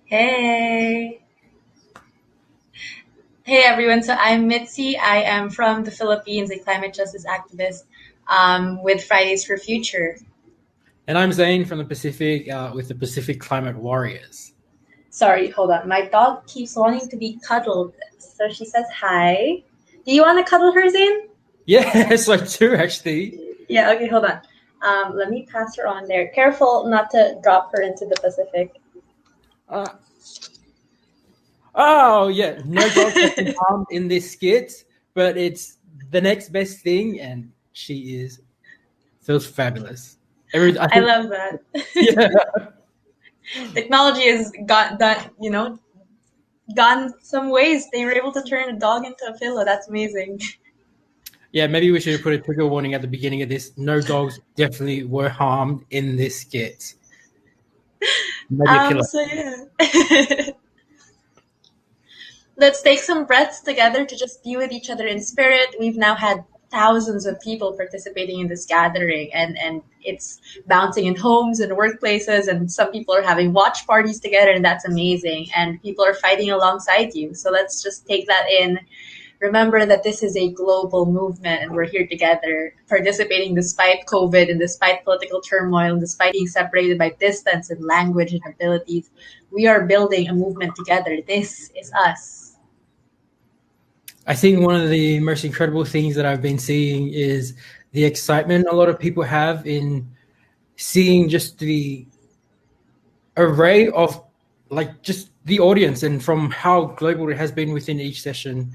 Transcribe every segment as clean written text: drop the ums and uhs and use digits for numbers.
Hey. Hey everyone, so I'm Mitzi. I am from the Philippines, a climate justice activist with Fridays for Future. And I'm Zane from the Pacific with the Pacific Climate Warriors. Sorry, hold on. My dog keeps wanting to be cuddled. So she says hi. Do you want to cuddle her, Zane? Yes, I do actually. Yeah, okay, hold on. Let me pass her on there. Careful not to drop her into the Pacific. Uh, oh, yeah, no dogs have been harmed in this skit, but it's the next best thing, and she feels fabulous. I love that. Yeah. Technology has gone some ways. They were able to turn a dog into a pillow. That's amazing. Yeah, maybe we should have put a trigger warning at the beginning of this. No dogs definitely were harmed in this skit. Maybe a pillow. So yeah. Let's take some breaths together to just be with each other in spirit. We've now had thousands of people participating in this gathering, and it's bouncing in homes and workplaces, and some people are having watch parties together, and that's amazing. And people are fighting alongside you. So let's just take that in. Remember that this is a global movement and we're here together participating despite COVID and despite political turmoil and despite being separated by distance and language and abilities. We are building a movement together. This is us. I think one of the most incredible things that I've been seeing is the excitement a lot of people have in seeing just the array of just the audience and from how global it has been within each session.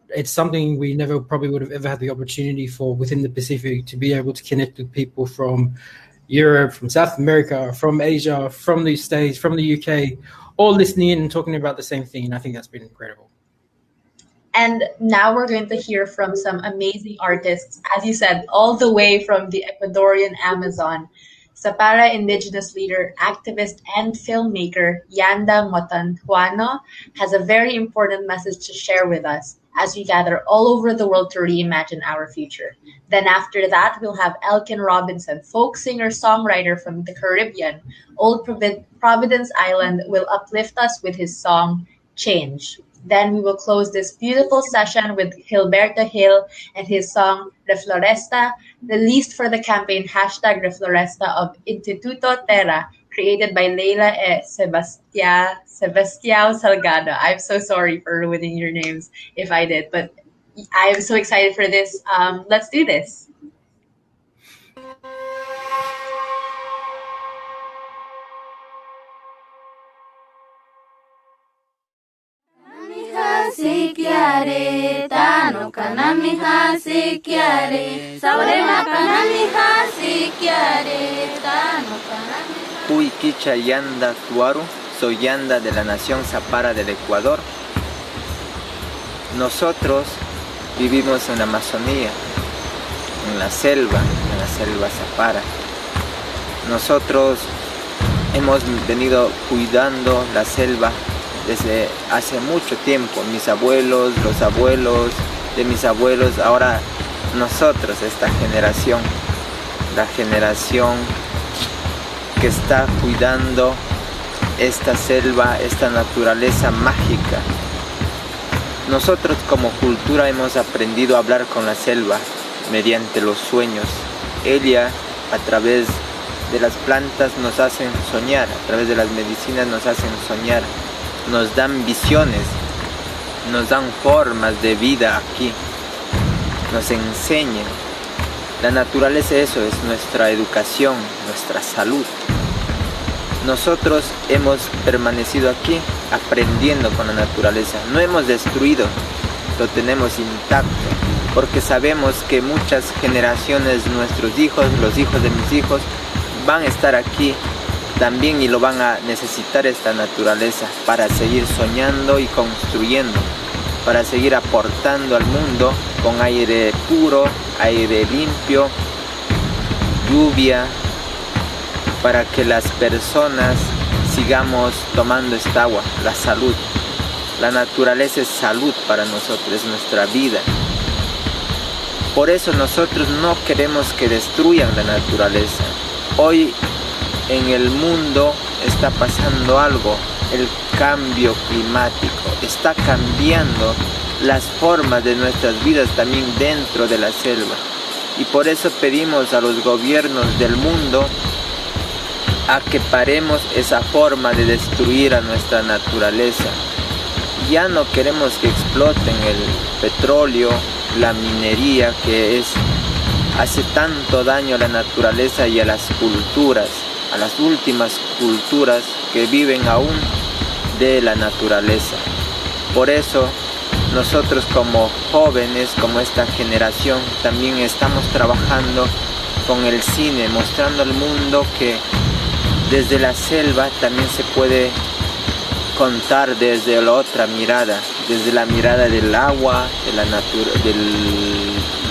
It's something we never probably would have ever had the opportunity for within the Pacific, to be able to connect with people from Europe, from South America, from Asia, from the States, from the UK, all listening in and talking about the same thing. And I think that's been incredible. And now we're going to hear from some amazing artists, as you said, all the way from the Ecuadorian Amazon. Sapara indigenous leader, activist, and filmmaker Yanda Motantuano has a very important message to share with us as we gather all over the world to reimagine our future. Then after that, we'll have Elkin Robinson, folk singer-songwriter from the Caribbean. Old Providence Island will uplift us with his song, Change. Then we will close this beautiful session with Gilberto Gil and his song Refloresta, released for the campaign #Refloresta of Instituto Terra, created by Leila Sebastião Salgado. I'm so sorry for ruining your names if I did, but I'm so excited for this. Let's do this. Sikiare tano kanami ha sikiare sabrema kanami ha sikiare tano kanami. Uy kicha Yanda Tuaru, soy Yanda de la nación Zapara del Ecuador. Nosotros vivimos en la Amazonía, en la selva Zapara. Nosotros hemos venido cuidando la selva desde hace mucho tiempo, mis abuelos, los abuelos de mis abuelos, ahora nosotros, esta generación, la generación que está cuidando esta selva, esta naturaleza mágica. Nosotros como cultura hemos aprendido a hablar con la selva mediante los sueños. Ella, a través de las plantas, nos hacen soñar, a través de las medicinas nos hacen soñar. Nos dan visiones, nos dan formas de vida aquí, nos enseñan. La naturaleza, eso es nuestra educación, nuestra salud. Nosotros hemos permanecido aquí aprendiendo con la naturaleza. No hemos destruido, lo tenemos intacto, porque sabemos que muchas generaciones, nuestros hijos, los hijos de mis hijos, van a estar aquí también y lo van a necesitar, esta naturaleza, para seguir soñando y construyendo, para seguir aportando al mundo con aire puro, aire limpio, lluvia, para que las personas sigamos tomando esta agua, la salud. La naturaleza es salud para nosotros, es nuestra vida. Por eso nosotros no queremos que destruyan la naturaleza. Hoy en el mundo está pasando algo el cambio climático, está cambiando las formas de nuestras vidas también dentro de la selva. Y por eso pedimos a los gobiernos del mundo a que paremos esa forma de destruir a nuestra naturaleza. Ya no queremos que exploten el petróleo, la minería, que hace tanto daño a la naturaleza y a las culturas, a las últimas culturas que viven aún de la naturaleza. Por eso nosotros como jóvenes, como esta generación, también estamos trabajando con el cine, mostrando al mundo que desde la selva también se puede contar desde la otra mirada, desde la mirada del agua, de la de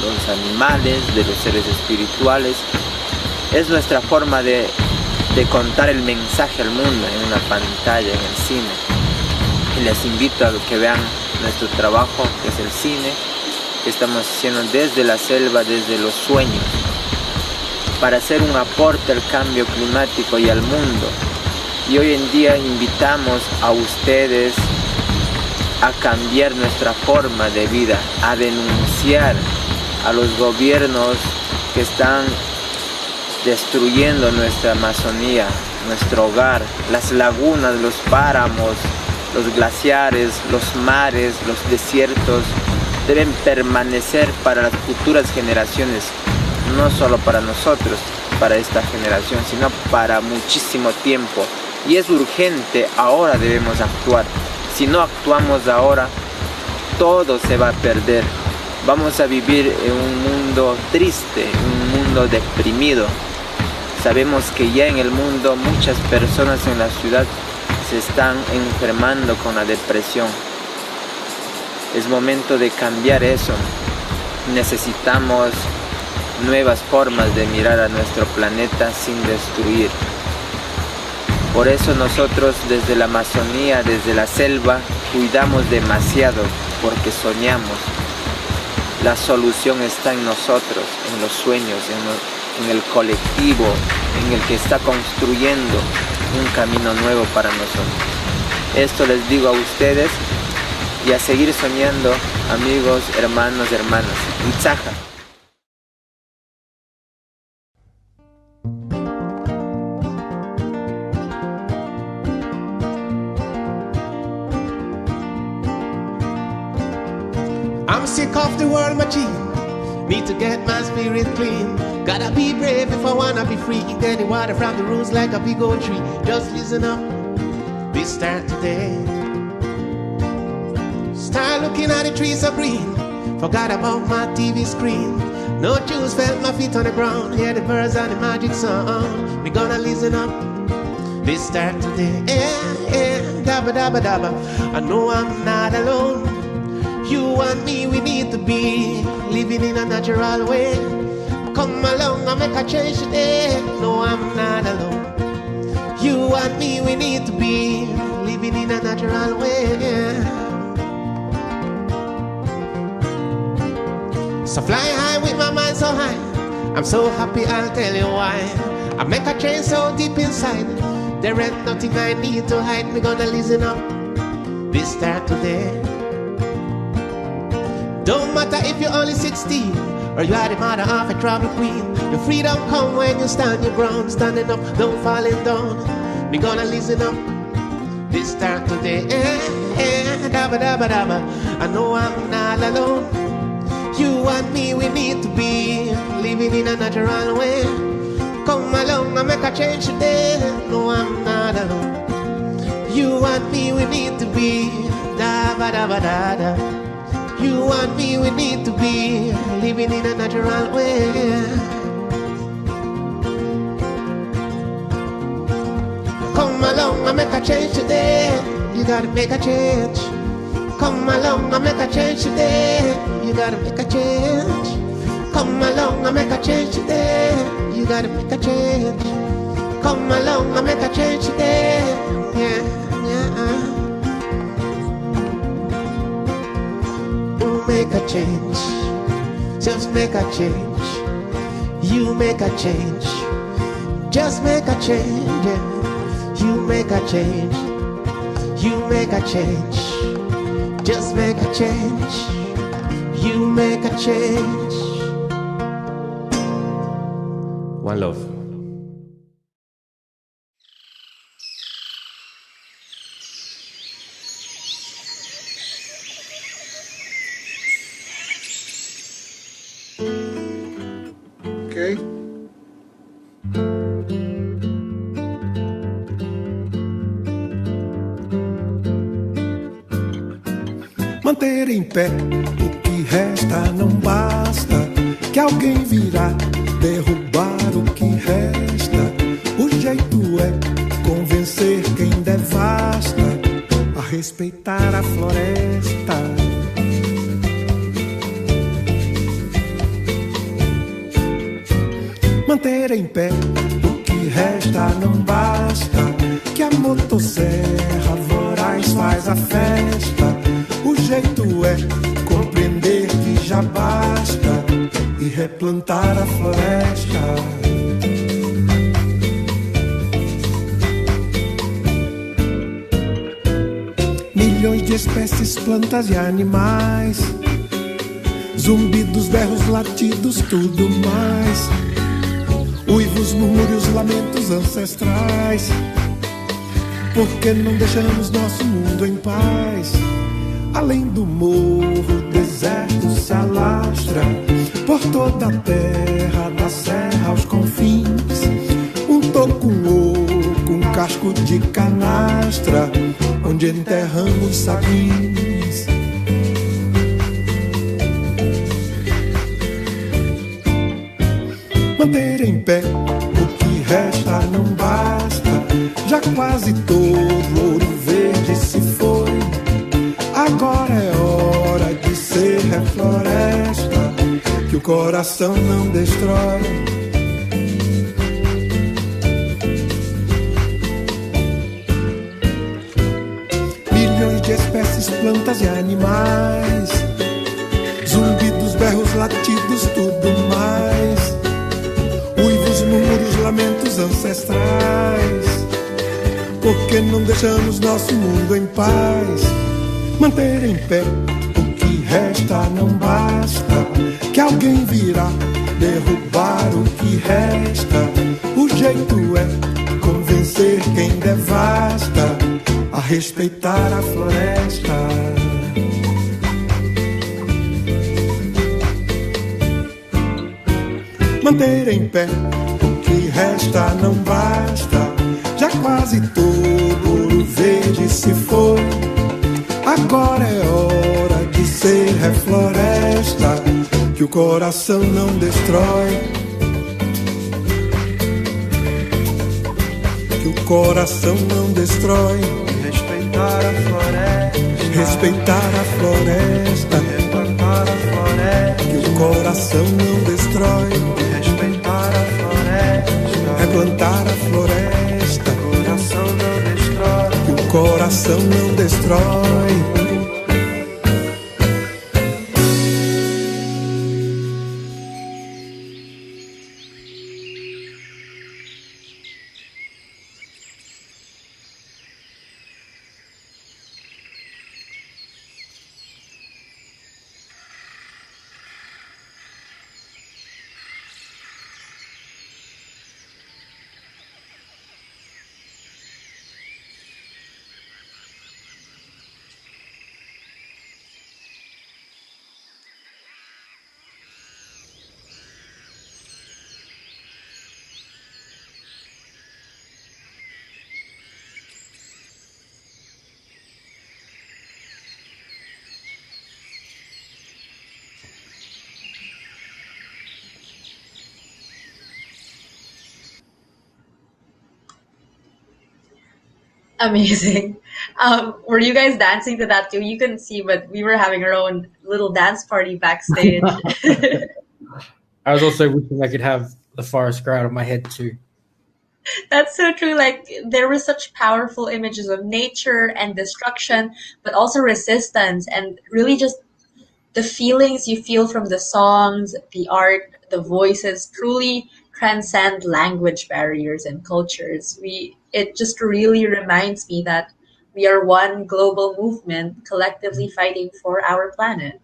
los animales, de los seres espirituales. Es nuestra forma de contar el mensaje al mundo en una pantalla, en el cine. Y les invito a que vean nuestro trabajo, que es el cine, que estamos haciendo desde la selva, desde los sueños, para hacer un aporte al cambio climático y al mundo. Y hoy en día invitamos a ustedes a cambiar nuestra forma de vida, a denunciar a los gobiernos que están destruyendo nuestra Amazonía, nuestro hogar, las lagunas, los páramos, los glaciares, los mares, los desiertos deben permanecer para las futuras generaciones, no solo para nosotros, para esta generación, sino para muchísimo tiempo. Y es urgente, ahora debemos actuar. Si no actuamos ahora, todo se va a perder. Vamos a vivir en un mundo triste, un mundo deprimido. Sabemos que ya en el mundo muchas personas en la ciudad se están enfermando con la depresión. Es momento de cambiar eso. Necesitamos nuevas formas de mirar a nuestro planeta sin destruir. Por eso nosotros desde la Amazonía, desde la selva, cuidamos demasiado porque soñamos. La solución está en nosotros, en los sueños, en el colectivo, en el que está construyendo un camino nuevo para nosotros. Esto les digo a ustedes y a seguir soñando, amigos, hermanos, hermanas. Itzaja. I'm sick of the world machine. Need to get my spirit clean. Gotta be brave if I wanna be free. Get the water from the roots like a big old tree. Just listen up, we start today. Start looking at the trees of green. Forgot about my TV screen. No juice, felt my feet on the ground. Hear the birds and the magic sound. We gonna listen up, we start today. Dabba dabba dabba. I know I'm not alone. You and me, we need to be living in a natural way. Come along and make a change today. No, I'm not alone. You and me, we need to be living in a natural way. So fly high with my mind so high. I'm so happy, I'll tell you why. I make a change so deep inside. There ain't nothing I need to hide. Me gonna listen up, we start today. Don't matter if you're only 16 or you are the mother of a travel queen. Your freedom come when you stand your ground. Standing up, don't falling down. We gonna listen up, this start today. Dabba dabba dabba. I know I'm not alone. You and me, we need to be living in a natural way. Come along and make a change today. No, I'm not alone. You and me, we need to be dabba dabba dabba. You and me, we need to be living in a natural way. Come along and make a change today. You gotta make a change. Come along and make a change today. You gotta make a change. Come along and make a change today. You gotta make a change. Come along and make a change today. Yeah, yeah. Make a change, just make a change. You make a change, just make a change. You make a change. You make a change. Just make a change. You make a change. One love. Okay. Manter em pé o que resta não basta, que alguém virá derrubar o que resta. O jeito é convencer quem devasta a respeitar a floresta. Manter em pé o que resta não basta, que a motosserra voraz faz a festa. O jeito é compreender que já basta e replantar a floresta. Milhões de espécies, plantas e animais, zumbidos, berros, latidos, tudo mais. Uivos, murmúrios, lamentos ancestrais. Por que não deixamos nosso mundo em paz? Além do morro, o deserto se alastra por toda a terra, da serra aos confins. Um toco, um oco, um casco de canastra, onde enterramos sabins. Manter em pé o que resta não basta, já quase todo ouro verde se foi. Agora é hora de ser refloresta, que o coração não destrói. Milhões de espécies, plantas e animais, zumbidos, berros, latidos, tudo mais. Uivos, murmúrios, lamentos ancestrais. Por que não deixamos nosso mundo em paz? Manter em pé o que resta não basta, que alguém virá derrubar o que resta. O jeito é convencer quem devasta a respeitar a floresta. Manter em pé o que resta não basta, já quase todo ouro verde se foi. Agora é hora de ser refloresta, que o coração não destrói. Que o coração não destrói. Respeitar a floresta. Respeitar a floresta. Replantar a floresta. Que o coração não destrói. Respeitar a floresta. Replantar a floresta. Que o coração não destrói. Que o coração não destrói. Amazing. Were you guys dancing to that too? You couldn't see, but we were having our own little dance party backstage. I was also wishing I could have the forest grow out of my head too. That's so true. Like, there were such powerful images of nature and destruction, but also resistance, and really just the feelings you feel from the songs, the art, the voices truly transcend language barriers and cultures. It just really reminds me that We are one global movement, collectively fighting for our planet.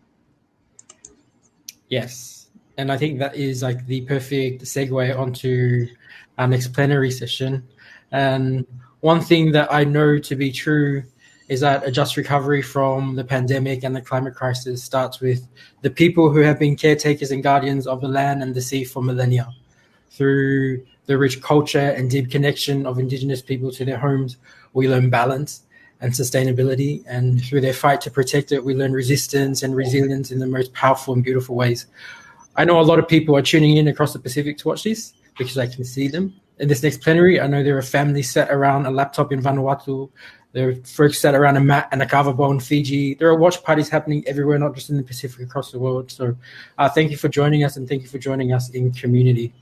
Yes. And I think that is like the perfect segue onto our next plenary session. And one thing that I know to be true is that a just recovery from the pandemic and the climate crisis starts with the people who have been caretakers and guardians of the land and the sea for millennia. Through the rich culture and deep connection of Indigenous people to their homes, we learn balance and sustainability. And through their fight to protect it, we learn resistance and resilience in the most powerful and beautiful ways. I know a lot of people are tuning in across the Pacific to watch this because I can see them. In this next plenary, I know there are families sat around a laptop in Vanuatu. There are folks sat around a mat and a kava bowl in Fiji. There are watch parties happening everywhere, not just in the Pacific, across the world. So thank you for joining us, and thank you for joining us in community.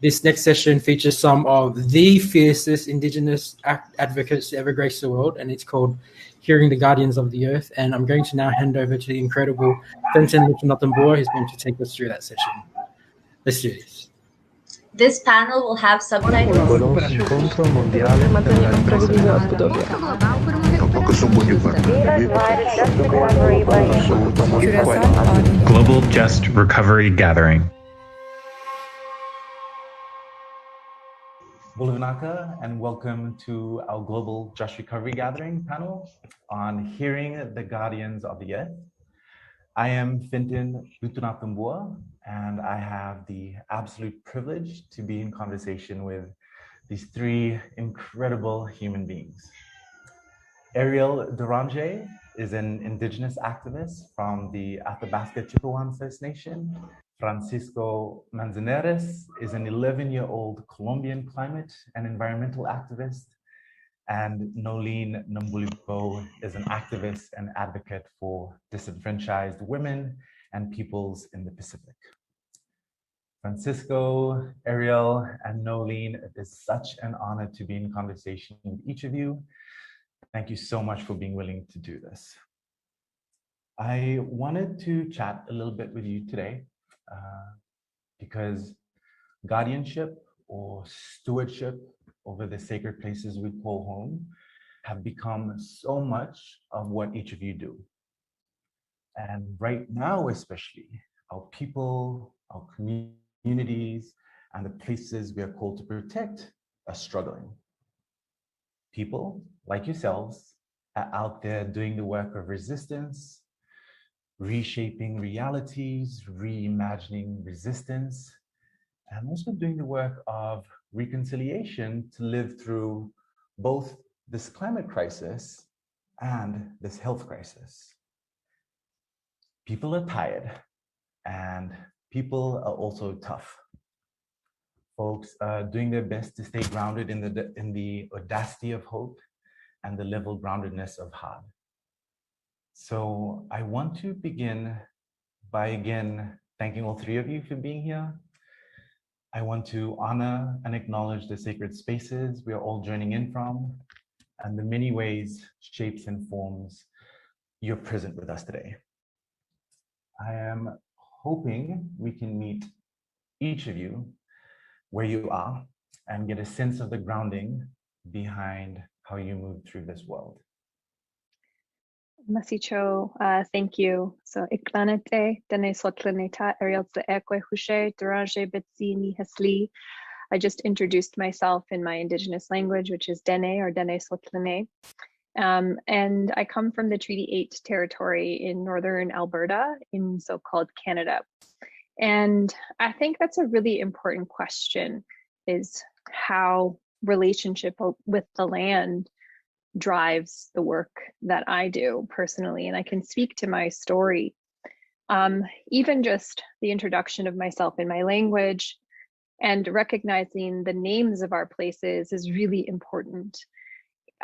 This next session features some of the fiercest Indigenous advocates to ever grace the world, and it's called Hearing the Guardians of the Earth. And I'm going to now hand over to the incredible Fenton Lutunatambua, who's going to take us through that session. Let's do this. This panel will have subtitles. Global Just Recovery Gathering. Bulavanaka, and welcome to our Global Just Recovery Gathering panel on Hearing the Guardians of the Earth. I am Fintan Lutunatambua, and I have the absolute privilege to be in conversation with these three incredible human beings. Ariel Duranje is an Indigenous activist from the Athabasca Chippewan First Nation. Francisco Manzanares is an 11-year-old Colombian climate and environmental activist. And Nolene Nambulibo is an activist and advocate for disenfranchised women and peoples in the Pacific. Francisco, Ariel, and Nolene, it is such an honor to be in conversation with each of you. Thank you so much for being willing to do this. I wanted to chat a little bit with you today because guardianship or stewardship over the sacred places we call home have become so much of what each of you do. And right now, especially, our people, our communities, and the places we are called to protect are struggling. People like yourselves are out there doing the work of resistance, reshaping realities, reimagining resistance, and also doing the work of reconciliation to live through both this climate crisis and this health crisis. People are tired, and people are also tough. Folks are doing their best to stay grounded in the audacity of hope and the level groundedness of heart. So I want to begin by again thanking all three of you for being here. I want to honor and acknowledge the sacred spaces we are all joining in from and the many ways, shapes, and forms you're present with us today. I am hoping we can meet each of you where you are and get a sense of the grounding behind how you move through this world. Masicho, thank you. So, iklanete, dene sotlaneta, Ariel Ekwe Hushe, Duranje Betsini Hasli. I just introduced myself in my Indigenous language, which is Dene or Dene Sotlane. And I come from the Treaty 8 territory in Northern Alberta in so-called Canada. And I think that's a really important question, is how relationship with the land drives the work that I do personally. And I can speak to my story. Even just the introduction of myself in my language and recognizing the names of our places is really important.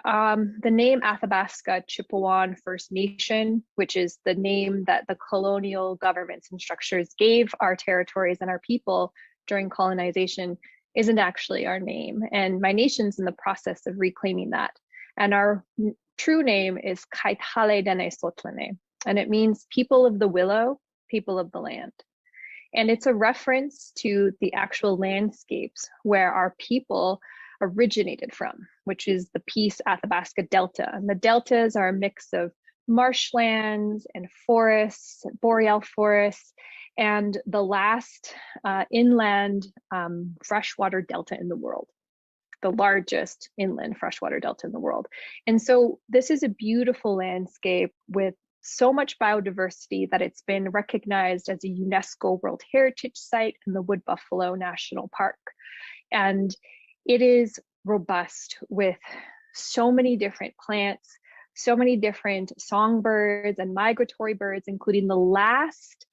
The name Athabasca Chippewan First Nation, which is the name that the colonial governments and structures gave our territories and our people during colonization, isn't actually our name. And my nation's in the process of reclaiming that. And our true name is Kaitale Dene Sotlane, and it means people of the willow, people of the land. And it's a reference to the actual landscapes where our people originated from, which is the Peace Athabasca Delta. And the deltas are a mix of marshlands and forests, boreal forests, and the last inland freshwater delta in the world, the largest inland freshwater delta in the world. And so this is a beautiful landscape with so much biodiversity that it's been recognized as a UNESCO World Heritage Site in the Wood Buffalo National Park. And it is robust with so many different plants, so many different songbirds and migratory birds, including the last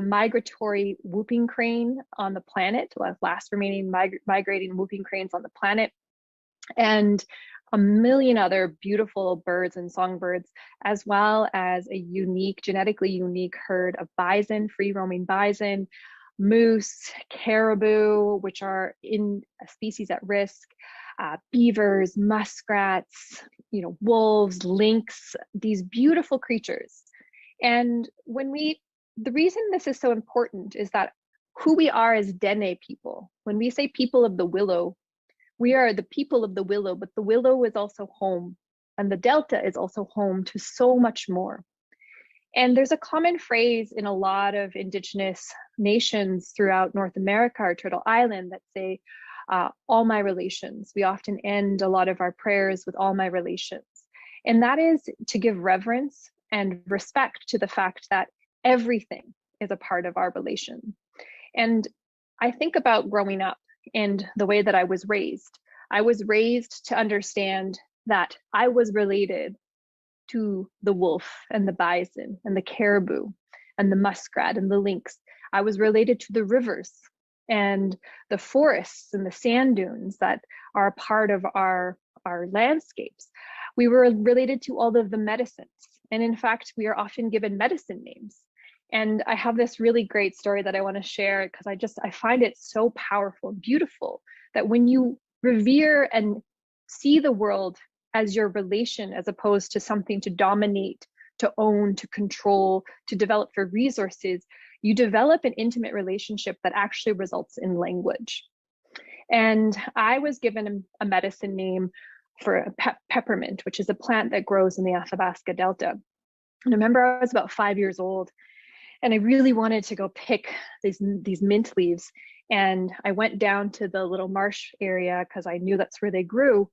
migratory whooping crane on the planet, last remaining migrating whooping cranes on the planet, and a million other beautiful birds and songbirds, as well as a unique, genetically unique herd of bison, free-roaming bison, moose, caribou, which are in a species at risk, beavers, muskrats, wolves, lynx, these beautiful creatures. And the reason this is so important is that who we are as Dene people, when we say people of the willow, we are the people of the willow, but the willow is also home, and the Delta is also home to so much more. And there's a common phrase in a lot of indigenous nations throughout North America or Turtle Island that say, all my relations. We often end a lot of our prayers with all my relations. And that is to give reverence and respect to the fact that everything is a part of our relation. And I think about growing up and the way that I was raised. I was raised to understand that I was related to the wolf and the bison and the caribou and the muskrat and the lynx. I was related to the rivers and the forests and the sand dunes that are a part of our landscapes. We were related to all of the medicines. And in fact, we are often given medicine names. And I have this really great story that I want to share because I find it so powerful and beautiful that when you revere and see the world as your relation, as opposed to something to dominate, to own, to control, to develop for resources, you develop an intimate relationship that actually results in language. And I was given a medicine name for a peppermint, which is a plant that grows in the Athabasca Delta. And I remember I was about 5 years old, and I really wanted to go pick these mint leaves. And I went down to the little marsh area because I knew that's where they grew.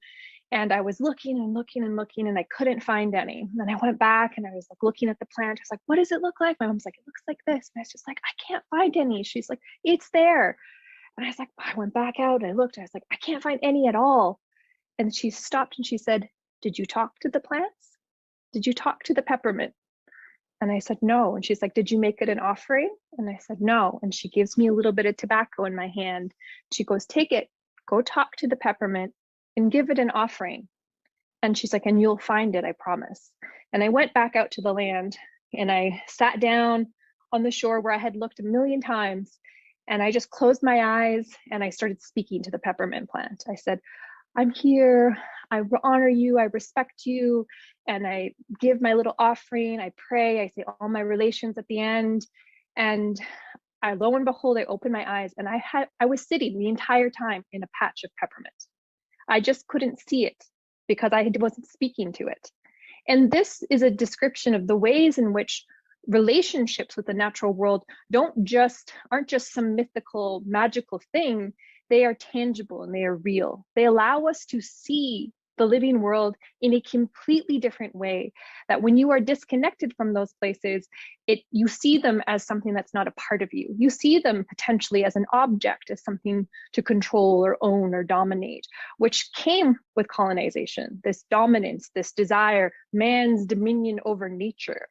And I was looking and looking and looking, and I couldn't find any. And then I went back and I was like looking at the plant. I was like, what does it look like? My mom's like, it looks like this. And I was just like, I can't find any. She's like, it's there. And I was like, I went back out and I looked. I was like, I can't find any at all. And she stopped and she said, did you talk to the plants? Did you talk to the peppermint? And I said, no. And she's like, did you make it an offering? And I said, no. And she gives me a little bit of tobacco in my hand. She goes, take it, go talk to the peppermint and give it an offering. And she's like, and you'll find it, I promise. And I went back out to the land and I sat down on the shore where I had looked a million times. And I just closed my eyes and I started speaking to the peppermint plant. I said, I'm here, I honor you, I respect you, and I give my little offering, I pray, I say all my relations at the end. And lo and behold, I opened my eyes and I was sitting the entire time in a patch of peppermint. I just couldn't see it because I wasn't speaking to it. And this is a description of the ways in which relationships with the natural world aren't just some mythical, magical thing. They are tangible and they are real. They allow us to see the living world in a completely different way, that when you are disconnected from those places, you see them as something that's not a part of you. You see them potentially as an object, as something to control or own or dominate, which came with colonization, this dominance, this desire, man's dominion over nature.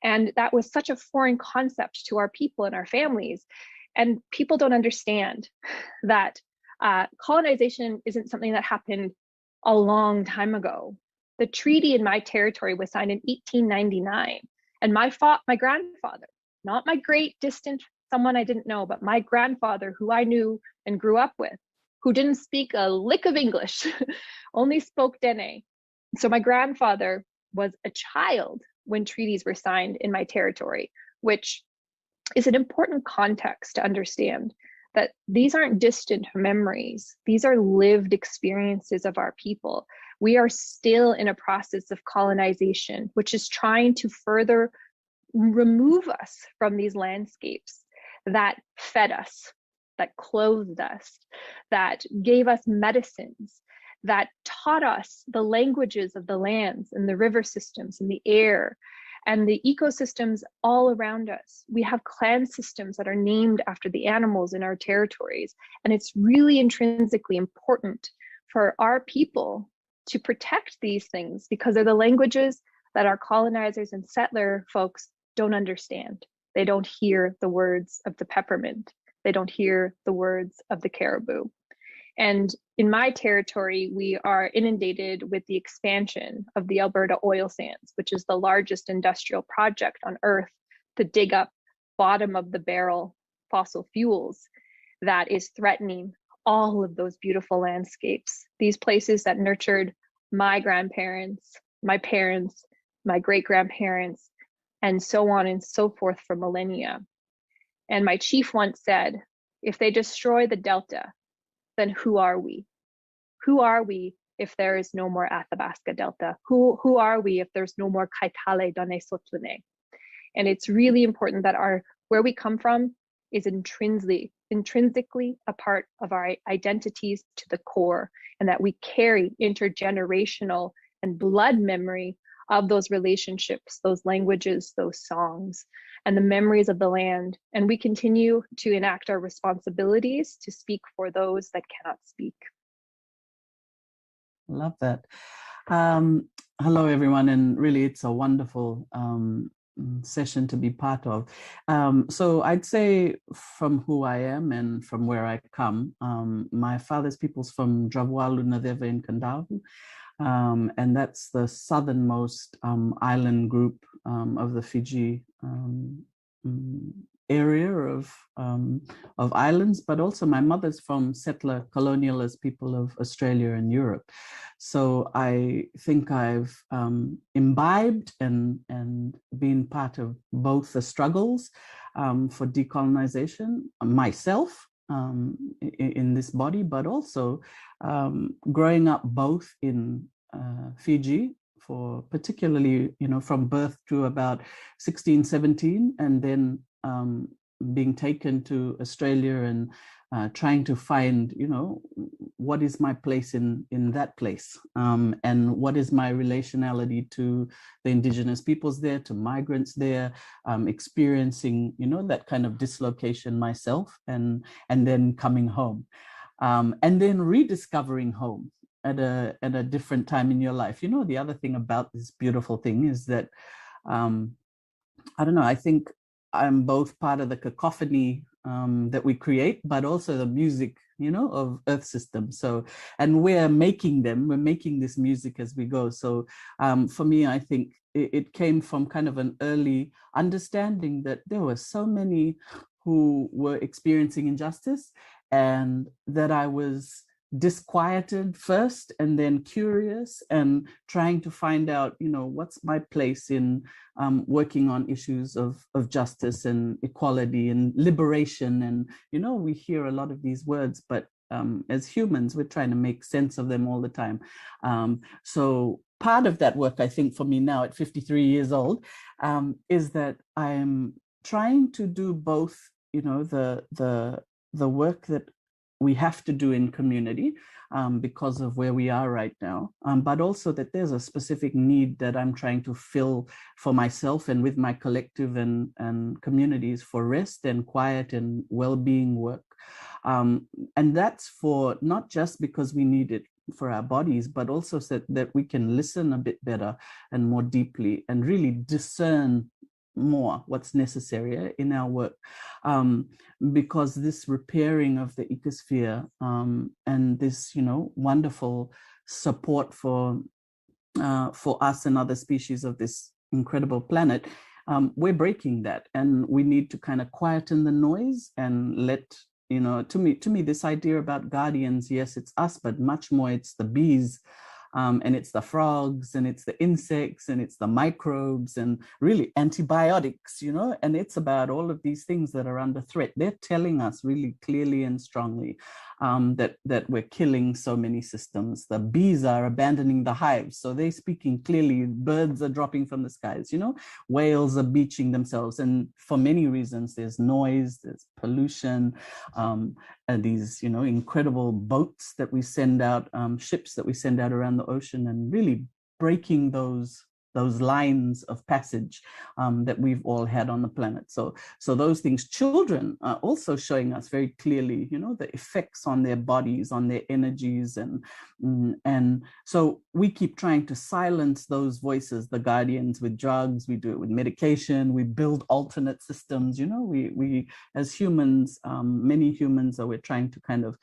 And that was such a foreign concept to our people and our families. And people don't understand that colonization isn't something that happened a long time ago. The treaty in my territory was signed in 1899. And my grandfather, not my great distant someone I didn't know, but my grandfather, who I knew and grew up with, who didn't speak a lick of English, only spoke Dene. So my grandfather was a child when treaties were signed in my territory, which is an important context to understand that these aren't distant memories. These are lived experiences of our people. We are still in a process of colonization, which is trying to further remove us from these landscapes that fed us, that clothed us, that gave us medicines, that taught us the languages of the lands and the river systems and the air and the ecosystems all around us. We have clan systems that are named after the animals in our territories. And it's really intrinsically important for our people to protect these things because they're the languages that our colonizers and settler folks don't understand. They don't hear the words of the peppermint. They don't hear the words of the caribou. And in my territory, we are inundated with the expansion of the Alberta oil sands, which is the largest industrial project on Earth to dig up bottom of the barrel fossil fuels that is threatening all of those beautiful landscapes. These places that nurtured my grandparents, my parents, my great-grandparents, and so on and so forth for millennia. And my chief once said, if they destroy the Delta, then who are we? Who are we if there is no more Athabasca Delta? Who are we if there's no more Kaitale Dane Sotlene? And it's really important that where we come from is intrinsically a part of our identities to the core, and that we carry intergenerational and blood memory of those relationships, those languages, those songs, and the memories of the land. And we continue to enact our responsibilities to speak for those that cannot speak. Love that. Hello, everyone. And really, it's a wonderful session to be part of. So I'd say from who I am and from where I come, my father's people's from Dravalu Nadeva in Kandavu. And that's the southernmost island group of the Fiji area of islands, but also my mother's from settler colonialist people of Australia and Europe. So I think I've imbibed and been part of both the struggles for decolonization myself in this body, but also growing up both in Fiji for particularly, from birth to about 16, 17, and then being taken to Australia and trying to find, what is my place in that place, and what is my relationality to the indigenous peoples there, to migrants there, experiencing, that kind of dislocation myself, and then coming home, and then rediscovering home at a different time in your life. The other thing about this beautiful thing is that, I don't know, I think I'm both part of the cacophony that we create, but also the music, of Earth System. So, and we're making this music as we go. So for me, I think it came from kind of an early understanding that there were so many who were experiencing injustice, and that I was disquieted first and then curious and trying to find out, what's my place in working on issues of justice and equality and liberation. And, we hear a lot of these words, but as humans, we're trying to make sense of them all the time. So part of that work, I think, for me now at 53 years old, is that I'm trying to do both, the work that we have to do in community because of where we are right now, but also that there's a specific need that I'm trying to fill for myself and with my collective and communities for rest and quiet and well-being work. And that's for not just because we need it for our bodies, but also so that we can listen a bit better and more deeply and really discern more what's necessary in our work, because this repairing of the ecosphere and this, wonderful support for us and other species of this incredible planet, we're breaking that, and we need to kind of quieten the noise and let, to me, this idea about guardians, yes, it's us, but much more it's the bees And it's the frogs, and it's the insects, and it's the microbes, and really antibiotics, you know, and it's about all of these things that are under threat. They're telling us really clearly and strongly that we're killing so many systems. The bees are abandoning the hives, so they're speaking clearly. Birds are dropping from the skies, you know, whales are beaching themselves, and for many reasons, there's noise, there's pollution, and these, you know, incredible boats that we send out, ships that we send out around the ocean, and really breaking those lines of passage that we've all had on the planet. So those things, children are also showing us very clearly, you know, the effects on their bodies, on their energies, and so we keep trying to silence those voices, the guardians, with drugs. We do it with medication. We build alternate systems. You know, we as humans, many humans, we're trying to kind of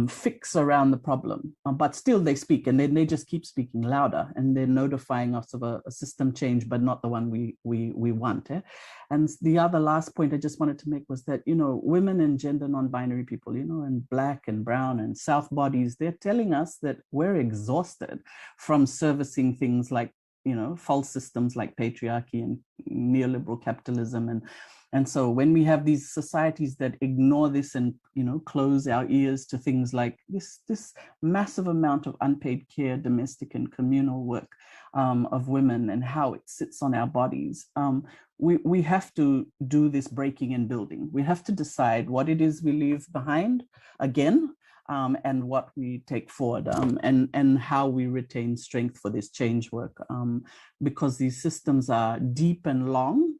fix around the problem, but still they speak, and then they just keep speaking louder, and they're notifying us of a system change, but not the one we want. And the other last point I just wanted to make was that, you know, women and gender non-binary people, you know, and Black and brown and South bodies, they're telling us that we're exhausted from servicing things like, you know, false systems like patriarchy and neoliberal capitalism. And so when we have these societies that ignore this and, you know, close our ears to things like this massive amount of unpaid care, domestic and communal work of women, and how it sits on our bodies, we have to do this breaking and building. We have to decide what it is we leave behind again, and what we take forward, and how we retain strength for this change work, because these systems are deep and long,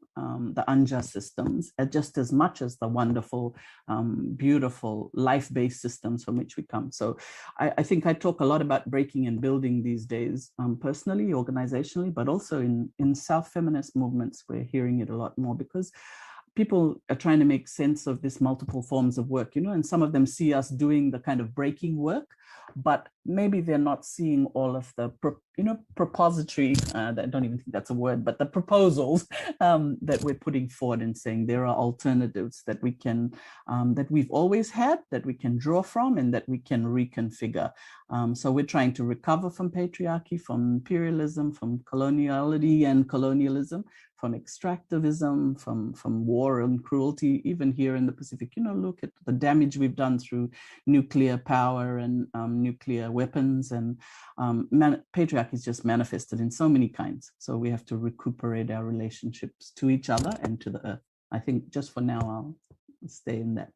the unjust systems, just as much as the wonderful, beautiful, life-based systems from which we come. So I think I talk a lot about breaking and building these days, personally, organizationally, but also in South feminist movements, we're hearing it a lot more, because people are trying to make sense of this multiple forms of work, you know, and some of them see us doing the kind of breaking work, but maybe they're not seeing all of the, you know, propository, I don't even think that's a word, but the proposals that we're putting forward and saying there are alternatives that we can, that we've always had, that we can draw from, and that we can reconfigure. So we're trying to recover from patriarchy, from imperialism, from coloniality and colonialism, from extractivism, from war and cruelty, even here in the Pacific. You know, look at the damage we've done through nuclear power and nuclear weapons, and patriarchy is just manifested in so many kinds. So we have to recuperate our relationships to each other and to the earth. I think just for now, I'll stay in that.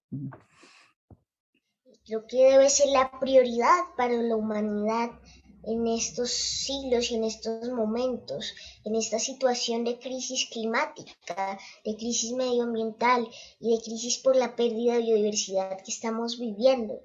Creo que debe ser la prioridad para la humanidad en estos siglos y en estos momentos, en esta situación de crisis climática, de crisis medioambiental y de crisis por la pérdida de biodiversidad que estamos viviendo.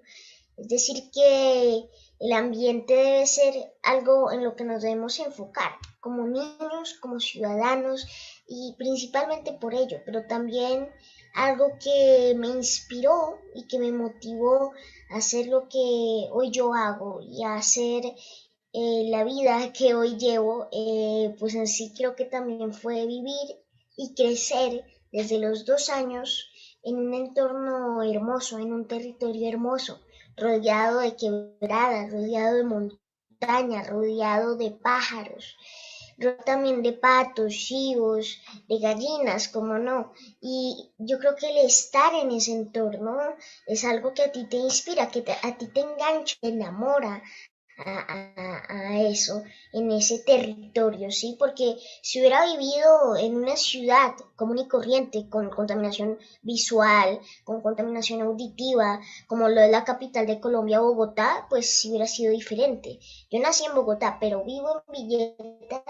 Es decir, que el ambiente debe ser algo en lo que nos debemos enfocar, como niños, como ciudadanos, y principalmente por ello, pero también algo que me inspiró y que me motivó a hacer lo que hoy yo hago y a hacer la vida que hoy llevo, pues en sí creo que también fue vivir y crecer desde los 2 años en un entorno hermoso, en un territorio hermoso, rodeado de quebradas, rodeado de montañas, rodeado de pájaros, rodeado también de patos, chivos, de gallinas, como no. Y yo creo que el estar en ese entorno es algo que a ti te inspira, que a ti te engancha, te enamora a eso, en ese territorio, ¿sí? Porque si hubiera vivido en una ciudad común y corriente, con contaminación visual, con contaminación auditiva, como lo es la capital de Colombia, Bogotá, pues hubiera sido diferente. Yo nací en Bogotá, pero vivo en Villeta.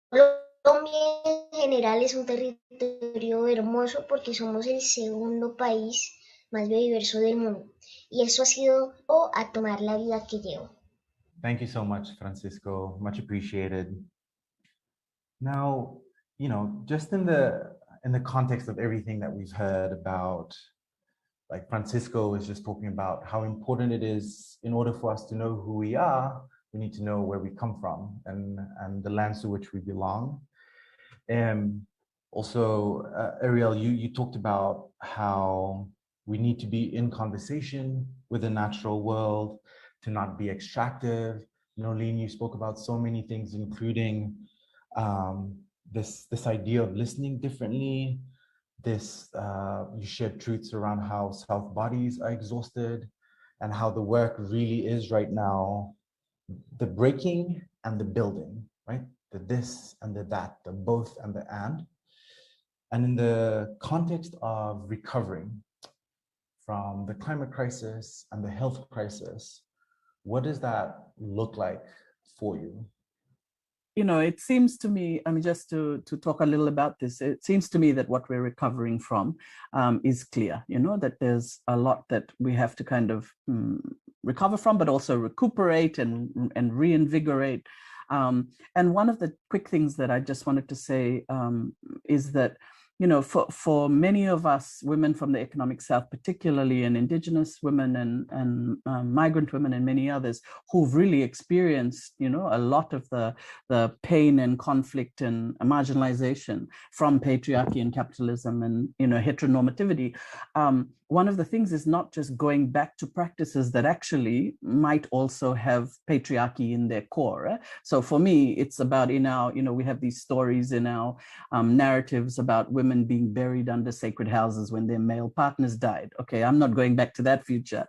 Colombia en general es un territorio hermoso porque somos el segundo país más biodiverso del mundo. Y eso ha sido a tomar la vida que llevo. Thank you so much, Francisco. Much appreciated. Now, you know, just in the context of everything that we've heard about, like Francisco is just talking about how important it is, in order for us to know who we are, we need to know where we come from and the lands to which we belong. Also, Ariel, you talked about how we need to be in conversation with the natural world to not be extractive. Lean, you spoke about so many things, including this idea of listening differently. You shared truths around how South bodies are exhausted and how the work really is right now the breaking and the building, right? The this and the that, the both and the and. And in the context of recovering from the climate crisis and the health crisis, what does that look like for you? It seems to me, just to talk a little about this, it seems to me that what we're recovering from is clear, that there's a lot that we have to kind of recover from, but also recuperate and reinvigorate. And one of the quick things that I just wanted to say is that, for many of us women from the economic South, particularly, and Indigenous women and migrant women and many others who've really experienced, a lot of the pain and conflict and marginalization from patriarchy and capitalism and, heteronormativity. One of the things is not just going back to practices that actually might also have patriarchy in their core. Eh? So for me, it's about in our, we have these stories in our narratives about women being buried under sacred houses when their male partners died. Okay, I'm not going back to that future.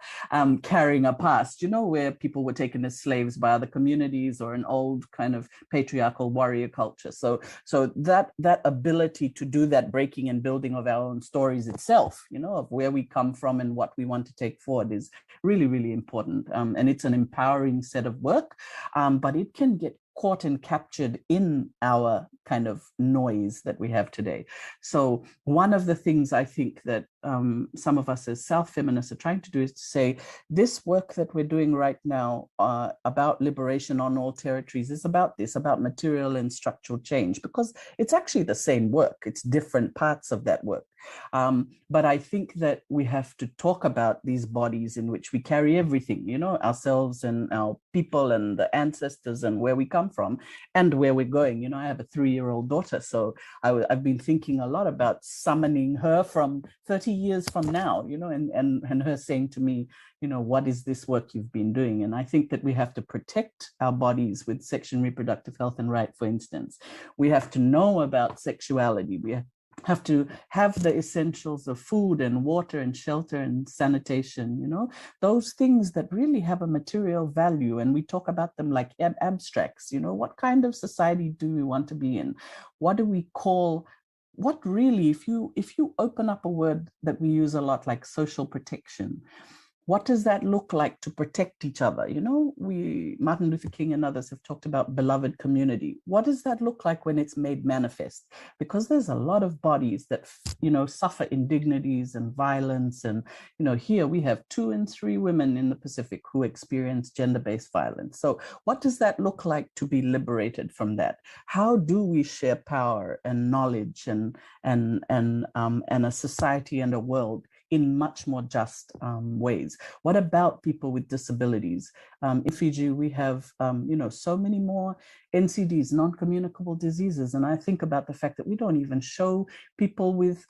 Carrying a past, where people were taken as slaves by other communities or an old kind of patriarchal warrior culture. So that ability to do that breaking and building of our own stories itself, of where we come from and what we want to take forward is really, really important. And it's an empowering set of work, but it can get caught and captured in our kind of noise that we have today. So one of the things I think that some of us as South feminists are trying to do is to say, this work that we're doing right now about liberation on all territories is about this, about material and structural change, because it's actually the same work. It's different parts of that work. But I think that we have to talk about these bodies in which we carry everything, ourselves and our people and the ancestors and where we come from and where we're going. I have a 3-year-old daughter, so I've been thinking a lot about summoning her from 30 years from now, and her saying to me, what is this work you've been doing? And I think that we have to protect our bodies with sexual and reproductive health and right, for instance. We have to know about sexuality. We have to have the essentials of food and water and shelter and sanitation, those things that really have a material value. And we talk about them like abstracts, what kind of society do we want to be in? What do we call, what really, if you open up a word that we use a lot, like social protection, what does that look like to protect each other? Martin Luther King and others have talked about beloved community. What does that look like when it's made manifest? Because there's a lot of bodies that, suffer indignities and violence. And, here we have 2 in 3 women in the Pacific who experience gender-based violence. So what does that look like to be liberated from that? How do we share power and knowledge and a society and a world in much more just ways? What about people with disabilities? In Fiji, we have, so many more NCDs, non-communicable diseases. And I think about the fact that we don't even show people with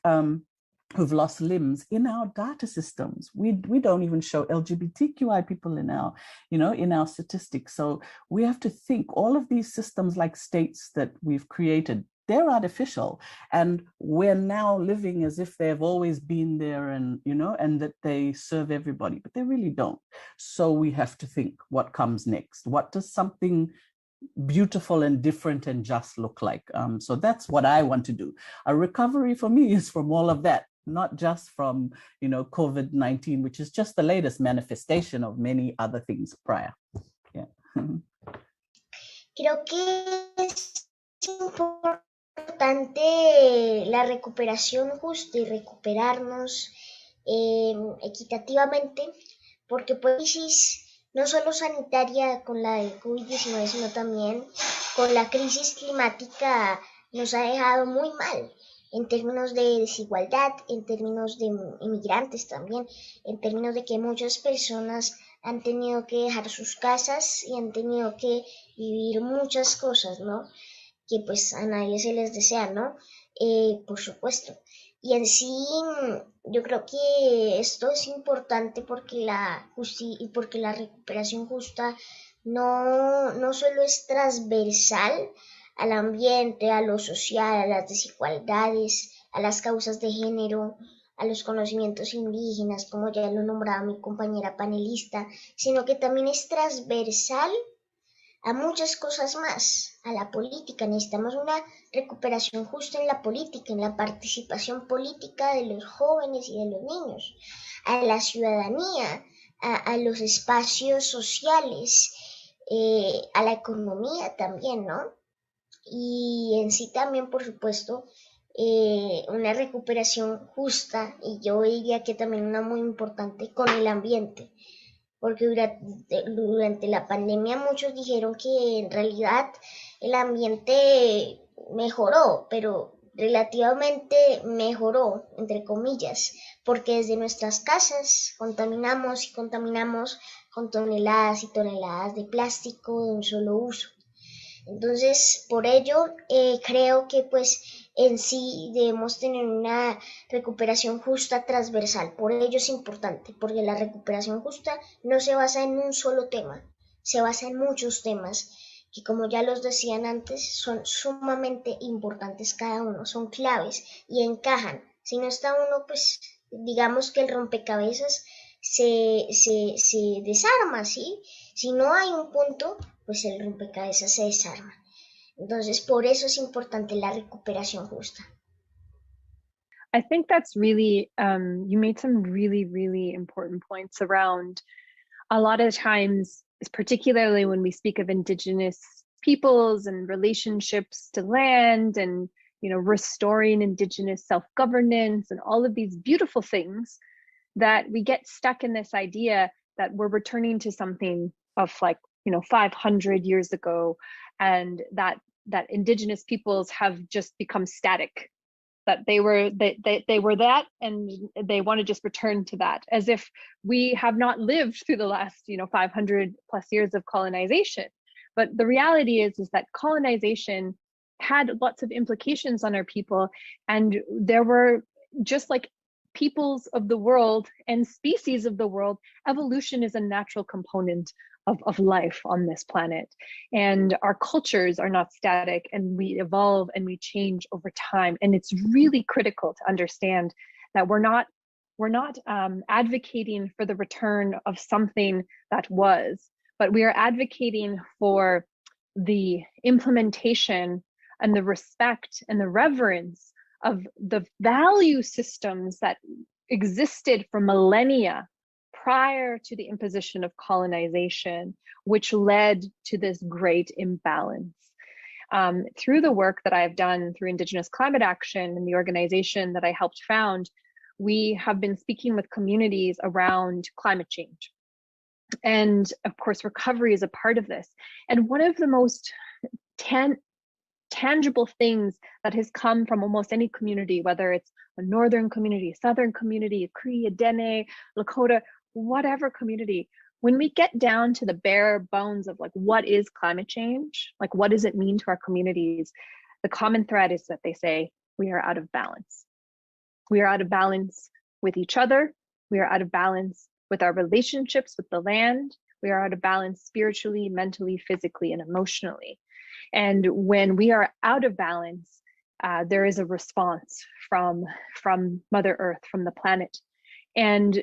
who've lost limbs in our data systems. We don't even show LGBTQI people in our, in our statistics. So we have to think all of these systems like states that we've created, they're artificial, and we're now living as if they've always been there and, and that they serve everybody, but they really don't. So we have to think what comes next. What does something beautiful and different and just look like? So that's what I want to do. A recovery for me is from all of that, not just from, COVID-19, which is just the latest manifestation of many other things prior. Yeah. Creo que es importante la recuperación justa y recuperarnos equitativamente, porque crisis no solo sanitaria con la de COVID-19, sino también con la crisis climática nos ha dejado muy mal en términos de desigualdad, en términos de inmigrantes también, en términos de que muchas personas han tenido que dejar sus casas y han tenido que vivir muchas cosas, ¿no? Que pues a nadie se les desea, ¿no? Por supuesto. Y en sí, yo creo que esto es importante porque porque la recuperación justa no solo es transversal al ambiente, a lo social, a las desigualdades, a las causas de género, a los conocimientos indígenas, como ya lo nombraba mi compañera panelista, sino que también es transversal a muchas cosas más, a la política. Necesitamos una recuperación justa en la política, en la participación política de los jóvenes y de los niños, a la ciudadanía, a los espacios sociales, a la economía también, ¿no? Y en sí también, por supuesto, una recuperación justa, y yo diría que también una muy importante, con el ambiente, porque durante la pandemia muchos dijeron que en realidad el ambiente mejoró, pero relativamente mejoró, entre comillas, porque desde nuestras casas contaminamos y contaminamos con toneladas y toneladas de plástico de un solo uso. Entonces, por ello, creo que pues en sí debemos tener una recuperación justa transversal. Por ello es importante, porque la recuperación justa no se basa en un solo tema, se basa en muchos temas que, como ya los decían antes, son sumamente importantes cada uno, son claves y encajan. Si no está uno, pues digamos que el rompecabezas se desarma, ¿sí? Si no hay un punto, pues el rompecabezas se desarma. Entonces, por eso es importante la recuperación justa. I think that's really, you made some really, really important points around a lot of times, particularly when we speak of Indigenous peoples and relationships to land and, you know, restoring Indigenous self-governance and all of these beautiful things, that we get stuck in this idea that we're returning to something of like, you know, 500 years ago, and that Indigenous peoples have just become static, that they were that, and they want to just return to that, as if we have not lived through the last, you know, 500 plus years of colonization. But the reality is that colonization had lots of implications on our people, and there were, just like peoples of the world and species of the world, evolution is a natural component of life on this planet. And our cultures are not static, and we evolve and we change over time. And it's really critical to understand that we're not advocating for the return of something that was, but we are advocating for the implementation and the respect and the reverence of the value systems that existed for millennia prior to the imposition of colonization, which led to this great imbalance. Through the work that I've done through Indigenous Climate Action and the organization that I helped found, we have been speaking with communities around climate change. And of course, recovery is a part of this. And one of the most tangible things that has come from almost any community, whether it's a northern community, a southern community, a Cree, a Dene, Lakota, whatever community, when we get down to the bare bones of like, what is climate change? Like, what does it mean to our communities? The common thread is that they say, we are out of balance. We are out of balance with each other. We are out of balance with our relationships with the land. We are out of balance spiritually, mentally, physically, and emotionally. And when we are out of balance, there is a response from Mother Earth, from the planet. And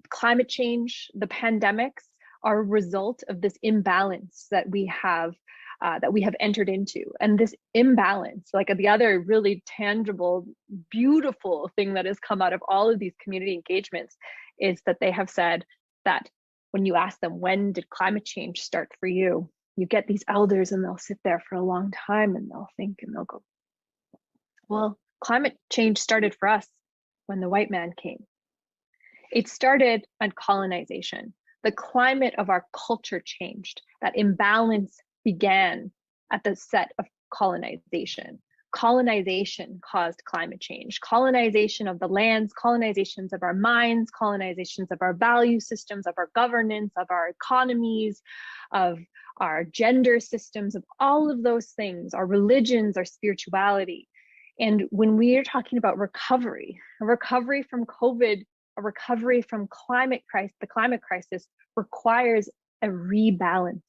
climate change, the pandemics, are a result of this imbalance that we have entered into. And this imbalance, like the other really tangible, beautiful thing that has come out of all of these community engagements, is that they have said that when you ask them, when did climate change start for you? You get these elders and they'll sit there for a long time and they'll think and they'll go, well, climate change started for us when the white man came. It started on colonization. The climate of our culture changed. That imbalance began at the set of colonization. Colonization caused climate change. Colonization of the lands, colonizations of our minds, colonizations of our value systems, of our governance, of our economies, of our gender systems, of all of those things, our religions, our spirituality. And when we are talking about recovery, a recovery from COVID, a recovery from the climate crisis requires a rebalance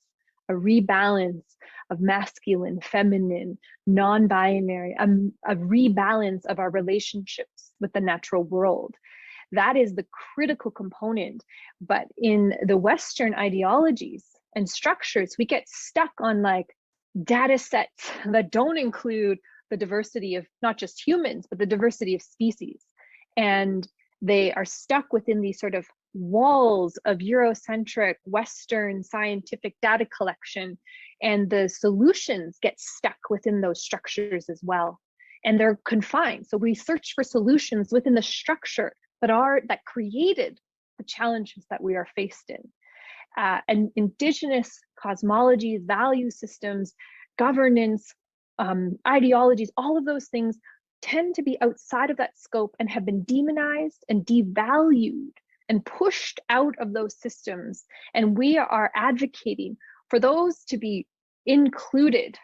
of masculine, feminine, non-binary, a rebalance of our relationships with the natural world. That is the critical component. But in the Western ideologies and structures, we get stuck on like data sets that don't include the diversity of not just humans, but the diversity of species. And they are stuck within these sort of walls of Eurocentric Western scientific data collection. And the solutions get stuck within those structures as well. And they're confined. So we search for solutions within the structure that created the challenges that we are faced in. And indigenous cosmologies, value systems, governance, ideologies, all of those things tend to be outside of that scope and have been demonized and devalued and pushed out of those systems. And we are advocating for those to be included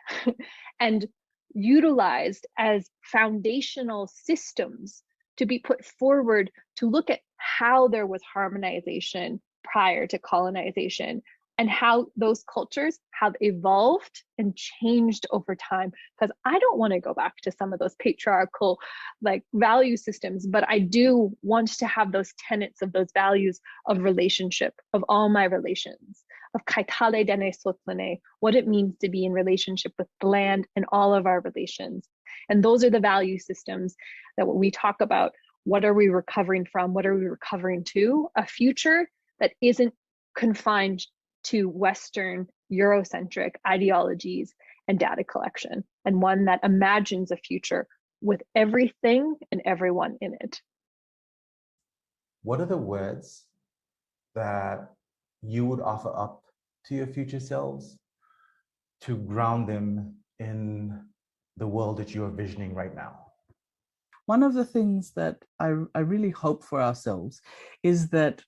and utilized as foundational systems to be put forward to look at how there was harmonization prior to colonization and how those cultures have evolved and changed over time. Because I don't want to go back to some of those patriarchal like value systems, but I do want to have those tenets of those values of relationship, of all my relations, of kaitale dene sotlane, what it means to be in relationship with the land and all of our relations. And those are the value systems that when we talk about, what are we recovering from? What are we recovering to? A future that isn't confined to Western Eurocentric ideologies and data collection, and one that imagines a future with everything and everyone in it. What are the words that you would offer up to your future selves to ground them in the world that you are visioning right now? One of the things that I really hope for ourselves is that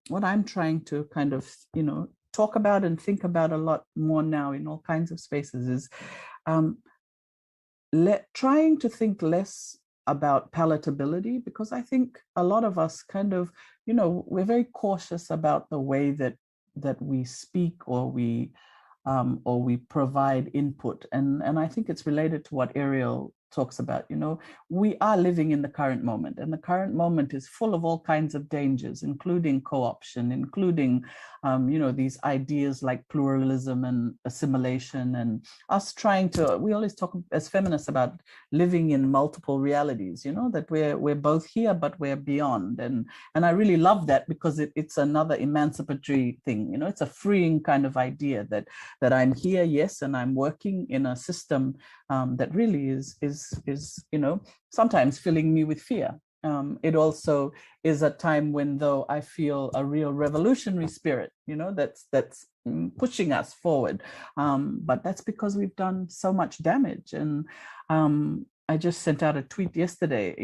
what I'm trying to kind of, talk about and think about a lot more now in all kinds of spaces is trying to think less about palatability, because I think a lot of us kind of, we're very cautious about the way that we speak or we provide input. And I think it's related to what Ariel talks about. We are living in the current moment, and the current moment is full of all kinds of dangers, including co-option, including these ideas like pluralism and assimilation, and us we always talk as feminists about living in multiple realities, that we're both here but we're beyond. And I really love that, because it's another emancipatory thing. It's a freeing kind of idea that I'm here, yes, and I'm working in a system that really is sometimes filling me with fear. It also is a time when, though, I feel a real revolutionary spirit, that's pushing us forward. But that's because we've done so much damage. And I just sent out a tweet yesterday.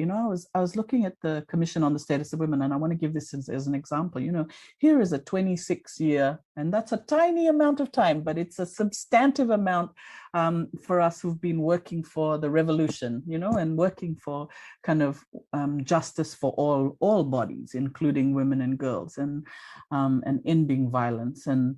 I was looking at the Commission on the Status of Women, and I want to give this as an example. Here is a 26-year, and that's a tiny amount of time, but it's a substantive amount for us who've been working for the revolution, and working for kind of justice for all bodies, including women and girls, and ending violence. And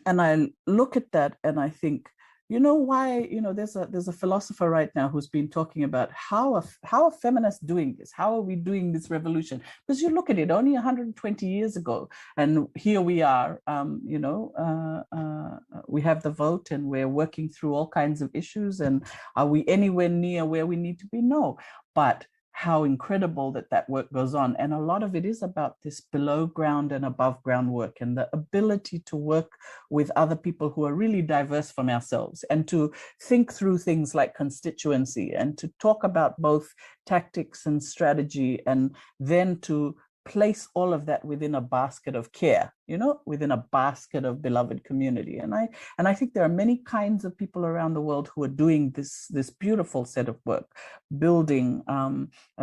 I look at that and I think, why, there's a philosopher right now who's been talking about how are feminists doing this? How are we doing this revolution? Because you look at it, only 120 years ago, and here we are, we have the vote and we're working through all kinds of issues. And are we anywhere near where we need to be? No, but how incredible that work goes on. And a lot of it is about this below ground and above ground work, and the ability to work with other people who are really diverse from ourselves, and to think through things like constituency, and to talk about both tactics and strategy, and then to place all of that within a basket of care, within a basket of beloved community. And I think there are many kinds of people around the world who are doing this beautiful set of work, building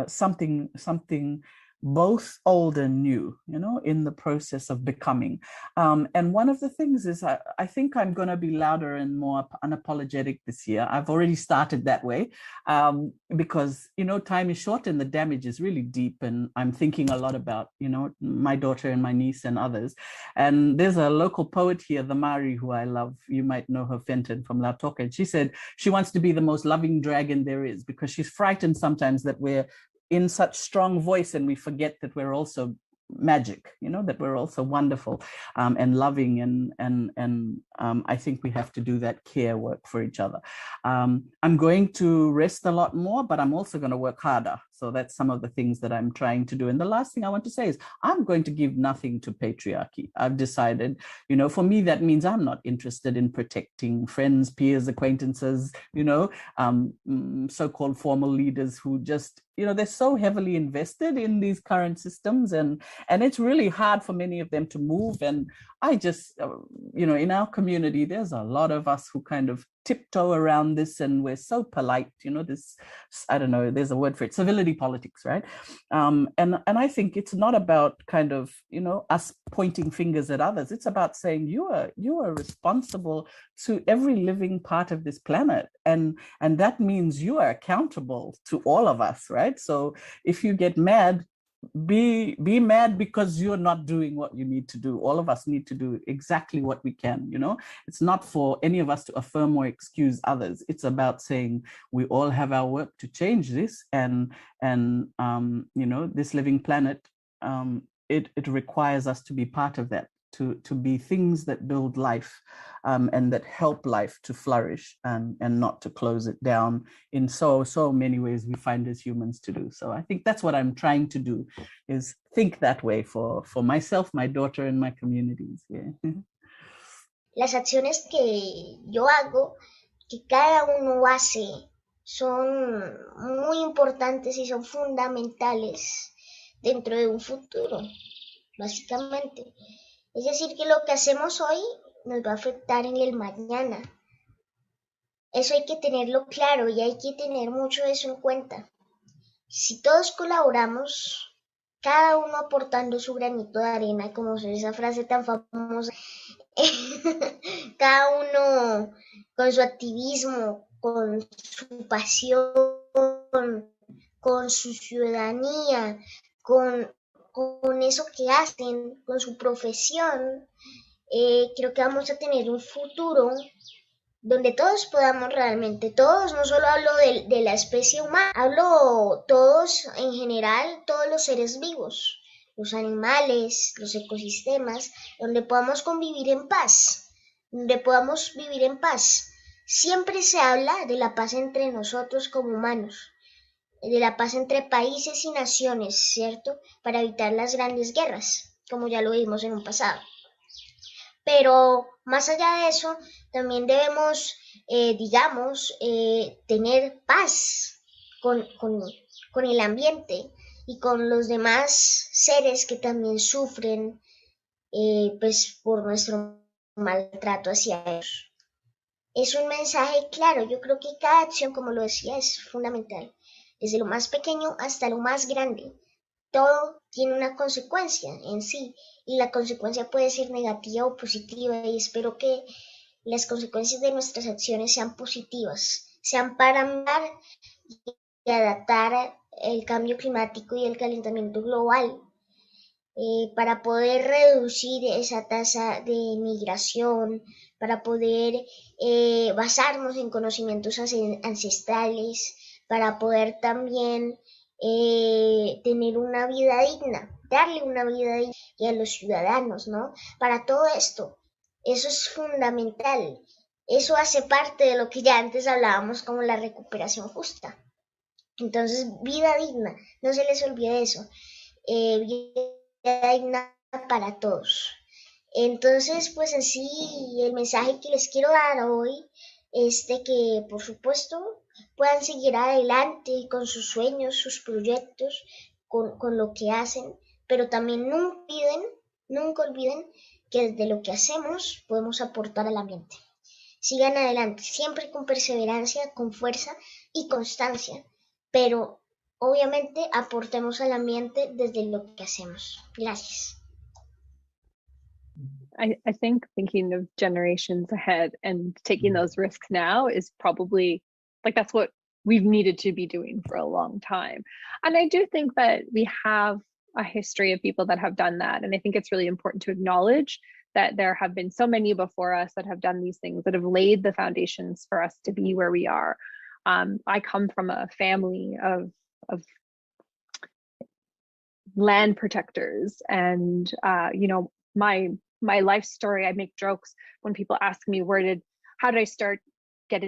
something both old and new, in the process of becoming. And one of the things is I think I'm going to be louder and more unapologetic this year. I've already started that way because, time is short and the damage is really deep. And I'm thinking a lot about, my daughter and my niece and others. And there's a local poet here, the Mari, who I love. You might know her, Fenton from La Toca. And she said she wants to be the most loving dragon there is because she's frightened sometimes that we're in such strong voice and we forget that we're also magic, that we're also wonderful and loving, and I think we have to do that care work for each other. I'm going to rest a lot more, but I'm also going to work harder. So that's some of the things that I'm trying to do. And the last thing I want to say is I'm going to give nothing to patriarchy. I've decided, for me, that means I'm not interested in protecting friends, peers, acquaintances, so-called formal leaders who just, they're so heavily invested in these current systems, and it's really hard for many of them to move. And I just, in our community, there's a lot of us who kind of tiptoe around this, and we're so polite, this, I don't know, there's a word for it, civility politics, right? And I think it's not about kind of, us pointing fingers at others. It's about saying you are responsible to every living part of this planet. And that means you are accountable to all of us, right? So if you get mad, be mad because you're not doing what you need to do. All of us need to do exactly what we can. It's not for any of us to affirm or excuse others. It's about saying we all have our work to change this, and this living planet, it requires us to be part of that, to be things that build life and that help life to flourish, and not to close it down in so many ways we find as humans to do. So I think that's what I'm trying to do, is think that way for myself, my daughter, and my communities. Yeah. Las acciones que yo hago, que cada uno hace, son muy importantes y son fundamentales dentro de un futuro, básicamente. Es decir, que lo que hacemos hoy nos va a afectar en el mañana. Eso hay que tenerlo claro y hay que tener mucho eso en cuenta. Si todos colaboramos, cada uno aportando su granito de arena, como esa frase tan famosa, cada uno con su activismo, con su pasión, con su ciudadanía, con eso que hacen, con su profesión, creo que vamos a tener un futuro donde todos podamos realmente, todos, no solo hablo de la especie humana, hablo todos en general, todos los seres vivos, los animales, los ecosistemas, donde podamos convivir en paz, donde podamos vivir en paz. Siempre se habla de la paz entre nosotros como humanos, de la paz entre países y naciones, ¿cierto? Para evitar las grandes guerras, como ya lo vimos en un pasado. Pero más allá de eso, también debemos, tener paz con el ambiente y con los demás seres que también sufren pues por nuestro maltrato hacia ellos. Es un mensaje claro, yo creo que cada acción, como lo decía, es fundamental, desde lo más pequeño hasta lo más grande. Todo tiene una consecuencia en sí, y la consecuencia puede ser negativa o positiva, y espero que las consecuencias de nuestras acciones sean positivas, sean para mirar y adaptar el cambio climático y el calentamiento global, para poder reducir esa tasa de migración, para poder basarnos en conocimientos ancestrales, para poder también tener una vida digna, darle una vida digna y a los ciudadanos, ¿no? Para todo esto, eso es fundamental. Eso hace parte de lo que ya antes hablábamos como la recuperación justa. Entonces, vida digna, no se les olvide eso. Vida digna para todos. Entonces, pues en sí, el mensaje que les quiero dar hoy es de que, por supuesto, puedan seguir adelante con sus sueños, sus proyectos, con lo que hacen, pero también nunca olviden que desde lo que hacemos podemos aportar al ambiente. Sigan adelante, siempre con perseverancia, con fuerza y constancia, pero obviamente aportemos al ambiente desde lo que hacemos. Gracias. I think thinking of generations ahead and taking those risks now is probably like that's what we've needed to be doing for a long time. And I do think that we have a history of people that have done that. And I think it's really important to acknowledge that there have been so many before us that have done these things, that have laid the foundations for us to be where we are. I come from a family of land protectors, and you know, my life story, I make jokes when people ask me how did I start get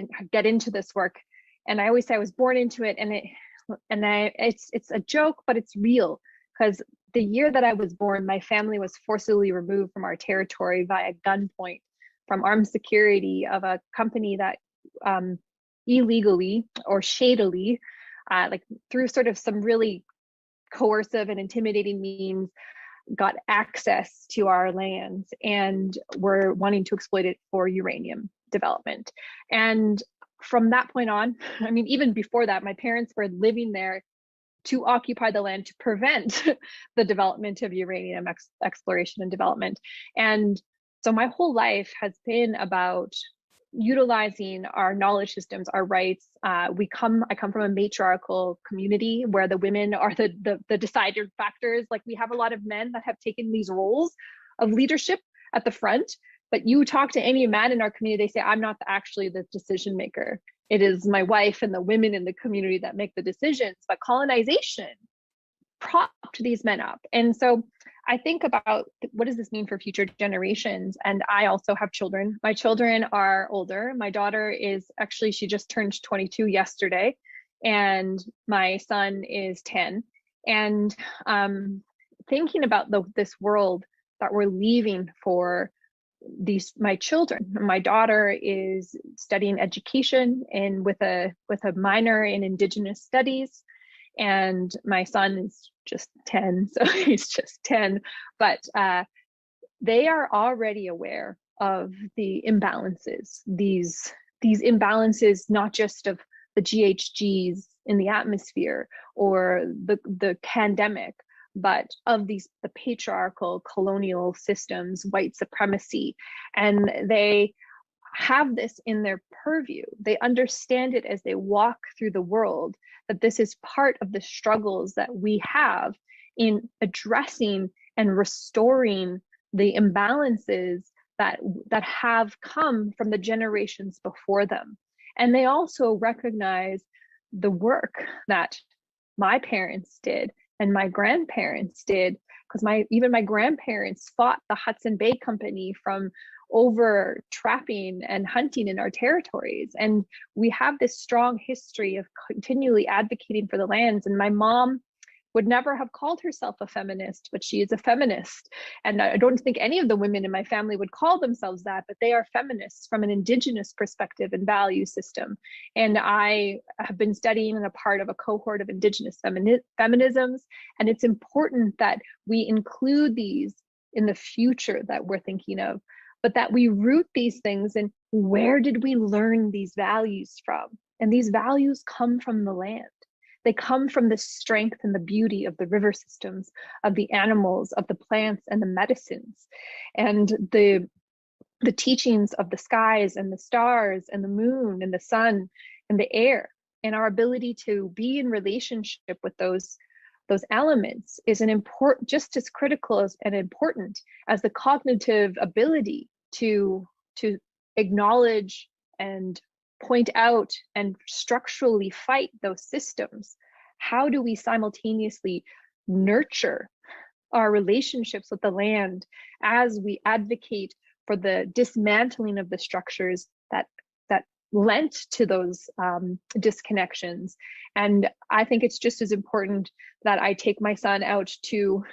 into this work, and I always say I was born into it, and it's a joke, but it's real, because the year that I was born, my family was forcibly removed from our territory via gunpoint from armed security of a company that illegally or shadily, like through sort of some really coercive and intimidating means, got access to our lands and were wanting to exploit it for uranium development. And from that point on, I mean, even before that, my parents were living there to occupy the land to prevent the development of uranium exploration and development. And so my whole life has been about utilizing our knowledge systems, our rights. I come from a matriarchal community where the women are the deciding factors. Like, we have a lot of men that have taken these roles of leadership at the front, but you talk to any man in our community, they say, I'm not actually the decision maker. It is my wife and the women in the community that make the decisions. But colonization propped these men up. And so I think about, what does this mean for future generations? And I also have children. My children are older. My daughter is actually, she just turned 22 yesterday, and my son is 10. And thinking about this world that we're leaving for my children. My daughter is studying education and with a minor in Indigenous studies. And my son is just 10, so he's just 10. But they are already aware of the imbalances, these imbalances, not just of the GHGs in the atmosphere or the pandemic, but of the patriarchal colonial systems, white supremacy. And they have this in their purview. They understand it as they walk through the world, that this is part of the struggles that we have in addressing and restoring the imbalances that have come from the generations before them. And they also recognize the work that my parents did and my grandparents did, because even my grandparents fought the Hudson Bay Company from over trapping and hunting in our territories. And we have this strong history of continually advocating for the lands. And my mom would never have called herself a feminist, but she is a feminist. And I don't think any of the women in my family would call themselves that, but they are feminists from an Indigenous perspective and value system. And I have been studying and a part of a cohort of Indigenous feminisms. And it's important that we include these in the future that we're thinking of, but that we root these things in where did we learn these values from? And these values come from the land. They come from the strength and the beauty of the river systems, of the animals, of the plants and the medicines, and the teachings of the skies and the stars and the moon and the sun and the air. And our ability to be in relationship with those elements is just as critical and important as the cognitive ability to acknowledge and point out and structurally fight those systems. How do we simultaneously nurture our relationships with the land as we advocate for the dismantling of the structures that lent to those disconnections? And I think it's just as important that I take my son out to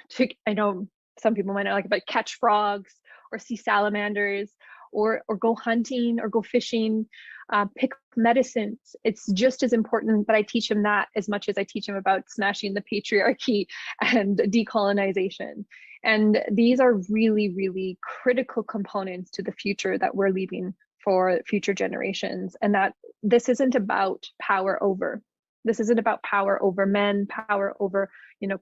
I know some people might not like it, but catch frogs or see salamanders, or go hunting or go fishing, pick medicines. It's just as important that I teach him that as much as I teach him about smashing the patriarchy and decolonization. And these are really, really critical components to the future that we're leaving for future generations. And that this isn't about power over. This isn't about power over men, power over,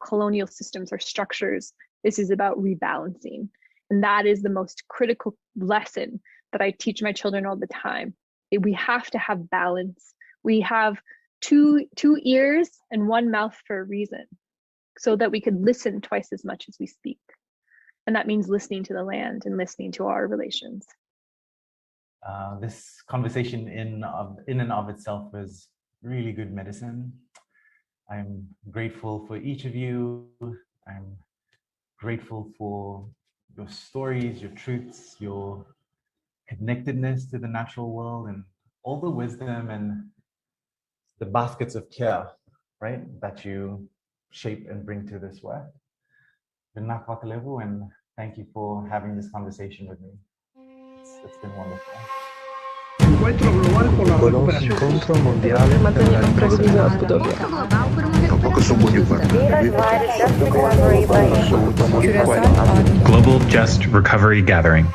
colonial systems or structures. This is about rebalancing. And that is the most critical lesson that I teach my children all the time. We have to have balance. We have two ears and one mouth for a reason, so that we could listen twice as much as we speak. And that means listening to the land and listening to our relations. This conversation in and of itself was really good medicine. I'm grateful for each of you. I'm grateful for your stories, your truths, your connectedness to the natural world, and all the wisdom and the baskets of care, right, that you shape and bring to this work. And thank you for having this conversation with me. It's been wonderful. Incontro mondiale per la Global Just Recovery Gathering.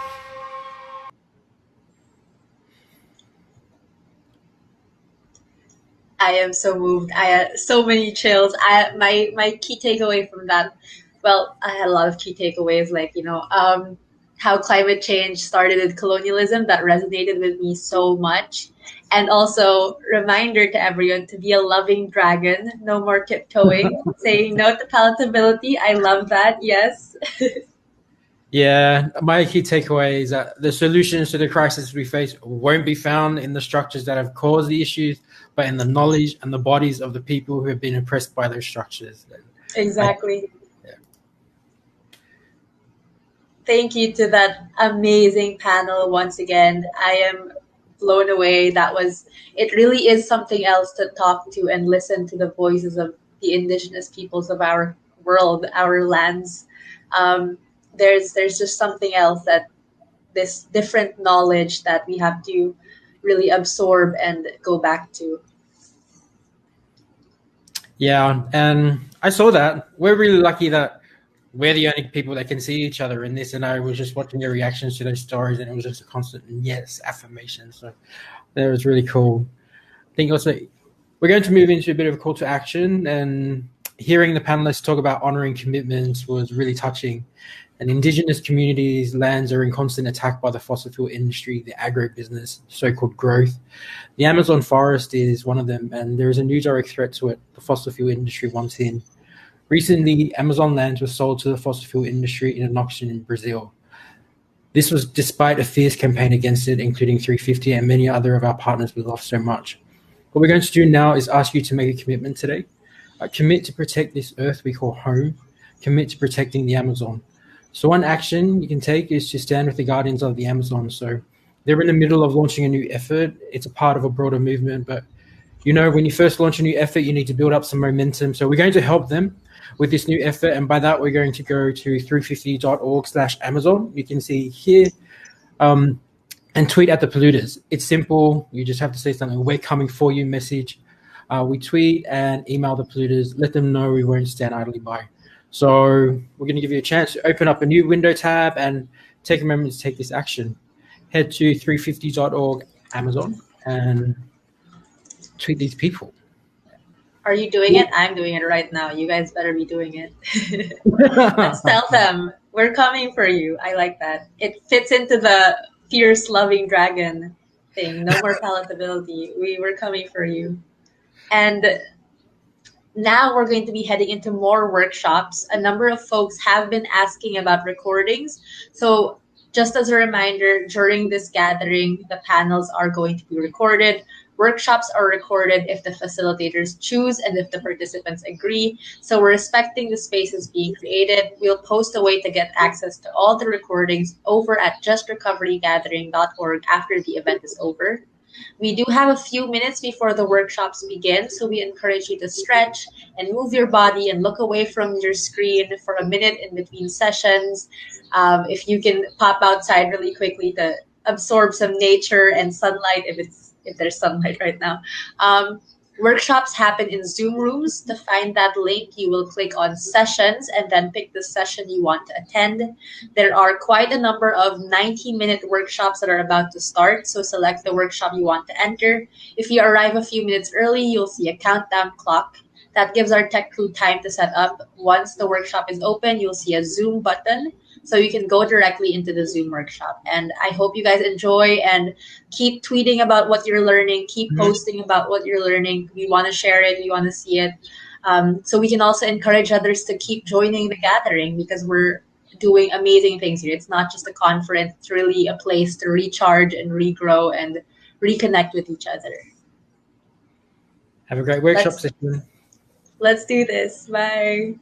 I am so moved. I had so many chills. My key takeaway from that, well, I had a lot of key takeaways, like, how climate change started with colonialism. That resonated with me so much. And also, reminder to everyone to be a loving dragon, no more tiptoeing, saying no to palatability. I love that. Yes. Yeah, my key takeaway is that the solutions to the crisis we face won't be found in the structures that have caused the issues, but in the knowledge and the bodies of the people who have been oppressed by those structures. Exactly. Thank you to that amazing panel once again. I am blown away. It really is something else to talk to and listen to the voices of the indigenous peoples of our world, our lands. There's just something else, that this different knowledge that we have to really absorb and go back to. Yeah, and I saw that. We're really lucky that we're the only people that can see each other in this, and I was just watching your reactions to those stories, and it was just a constant yes affirmation. So that was really cool. I think also we're going to move into a bit of a call to action, and hearing the panelists talk about honoring commitments was really touching. And Indigenous communities' lands are in constant attack by the fossil fuel industry, the agribusiness, so-called growth. The Amazon forest is one of them, and there is a new direct threat to it, the fossil fuel industry wants in. Recently, Amazon lands were sold to the fossil fuel industry in an auction in Brazil. This was despite a fierce campaign against it, including 350 and many other of our partners we love so much. What we're going to do now is ask you to make a commitment today. Commit to protect this earth we call home. Commit to protecting the Amazon. So one action you can take is to stand with the guardians of the Amazon. So they're in the middle of launching a new effort. It's a part of a broader movement, but when you first launch a new effort, you need to build up some momentum. So we're going to help them with this new effort. And by that, we're going to go to 350.org/Amazon. You can see here, and tweet at the polluters. It's simple. You just have to say something, "We're coming for you" message. We tweet and email the polluters, let them know we won't stand idly by. So we're going to give you a chance to open up a new window tab and take a moment to take this action. Head to 350.org/Amazon and tweet these people. Are you doing it? I'm doing it right now. You guys better be doing it. Let's tell them we're coming for you. I like that. It fits into the fierce, loving dragon thing. No more palatability. We were coming for you. And now we're going to be heading into more workshops. A number of folks have been asking about recordings. So just as a reminder, during this gathering, the panels are going to be recorded. Workshops are recorded if the facilitators choose and if the participants agree. So we're respecting the spaces being created. We'll post a way to get access to all the recordings over at justrecoverygathering.org after the event is over. We do have a few minutes before the workshops begin, so we encourage you to stretch and move your body and look away from your screen for a minute in between sessions. If you can pop outside really quickly to absorb some nature and sunlight, if there's sunlight right now. Workshops happen in Zoom rooms. To find that link, you will click on sessions and then pick the session you want to attend. There are quite a number of 90-minute workshops that are about to start, so select the workshop you want to enter. If you arrive a few minutes early, you'll see a countdown clock. That gives our tech crew time to set up. Once the workshop is open, you'll see a Zoom button, so you can go directly into the Zoom workshop. And I hope you guys enjoy and keep tweeting about what you're learning, keep posting about what you're learning. We want to share it, we want to see it. So we can also encourage others to keep joining the gathering, because we're doing amazing things here. It's not just a conference, it's really a place to recharge and regrow and reconnect with each other. Have a great workshop session. Let's do this. Bye.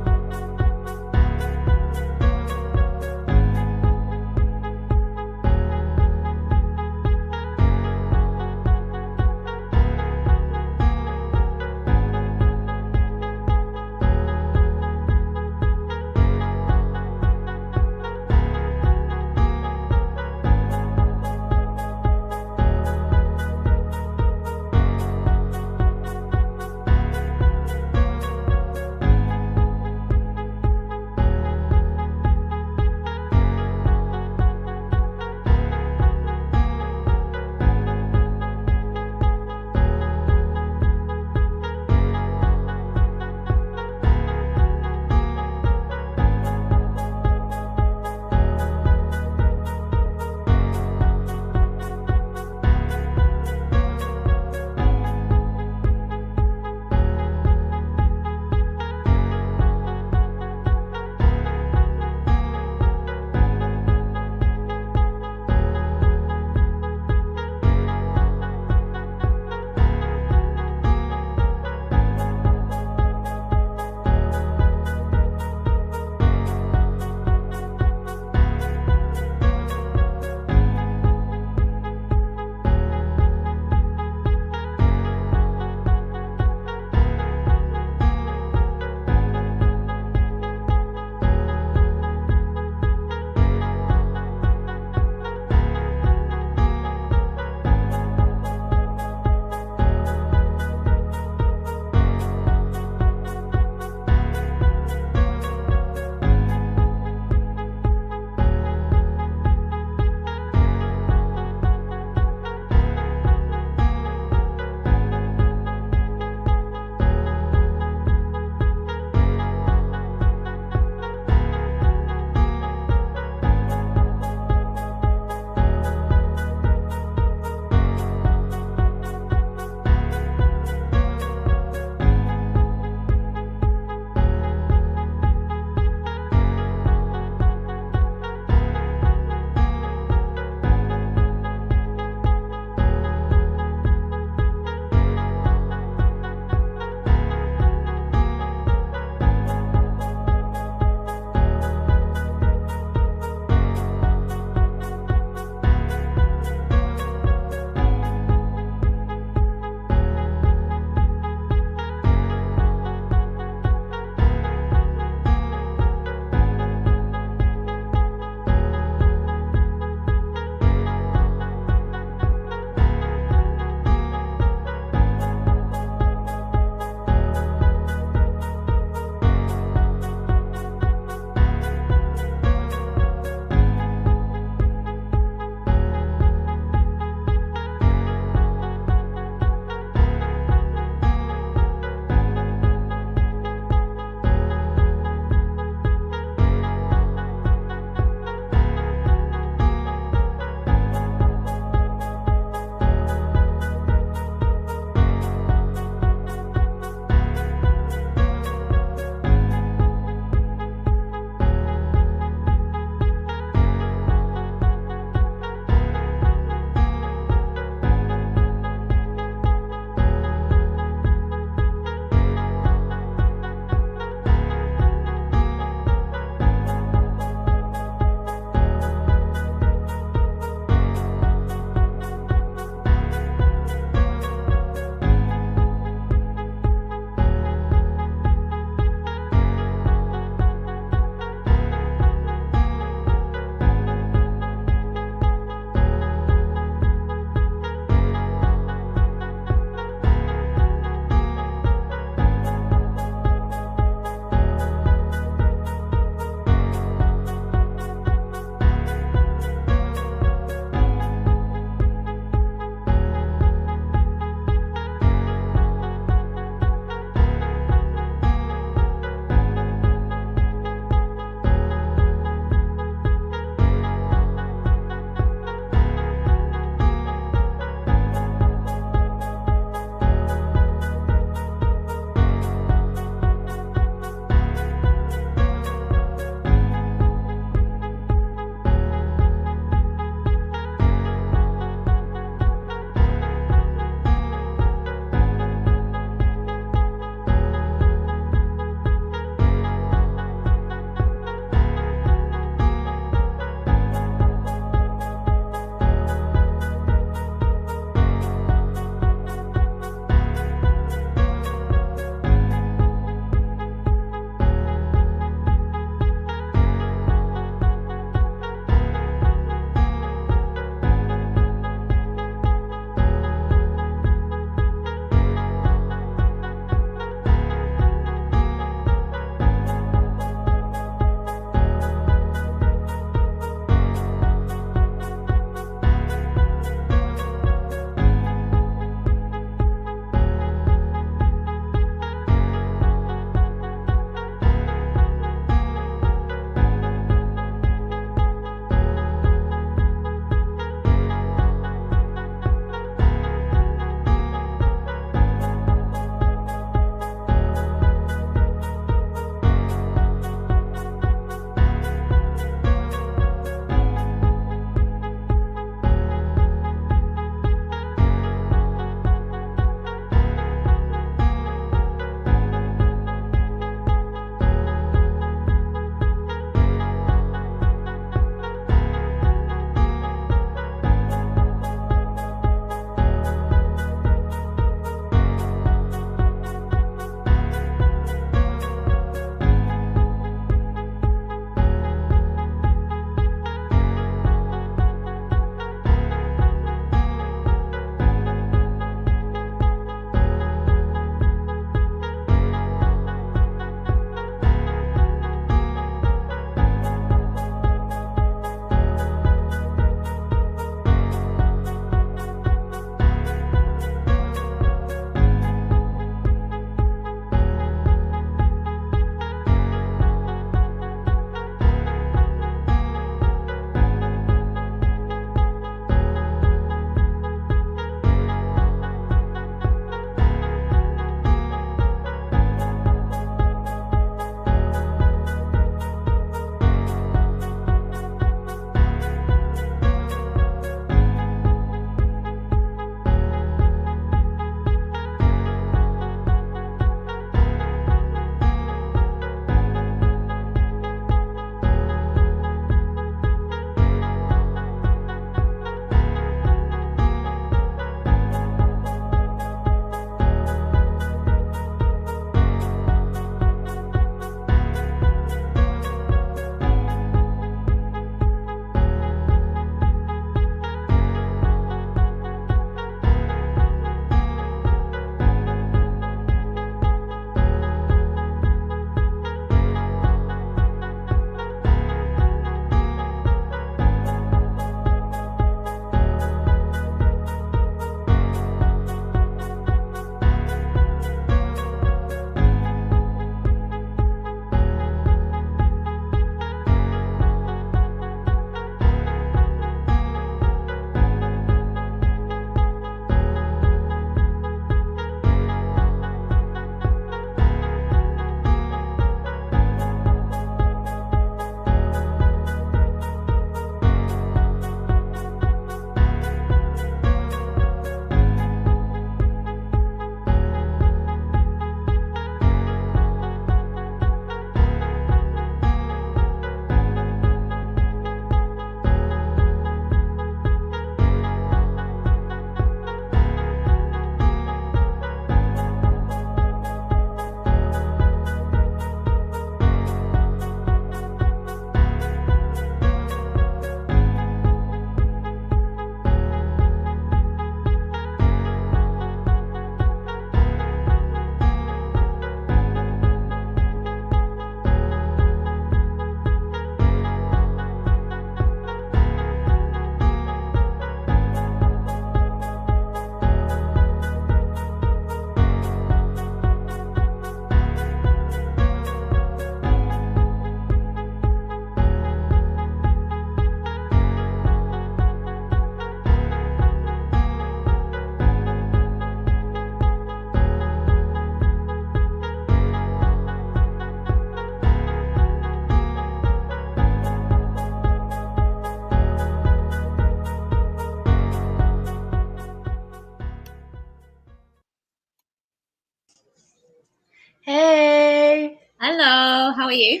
How are you?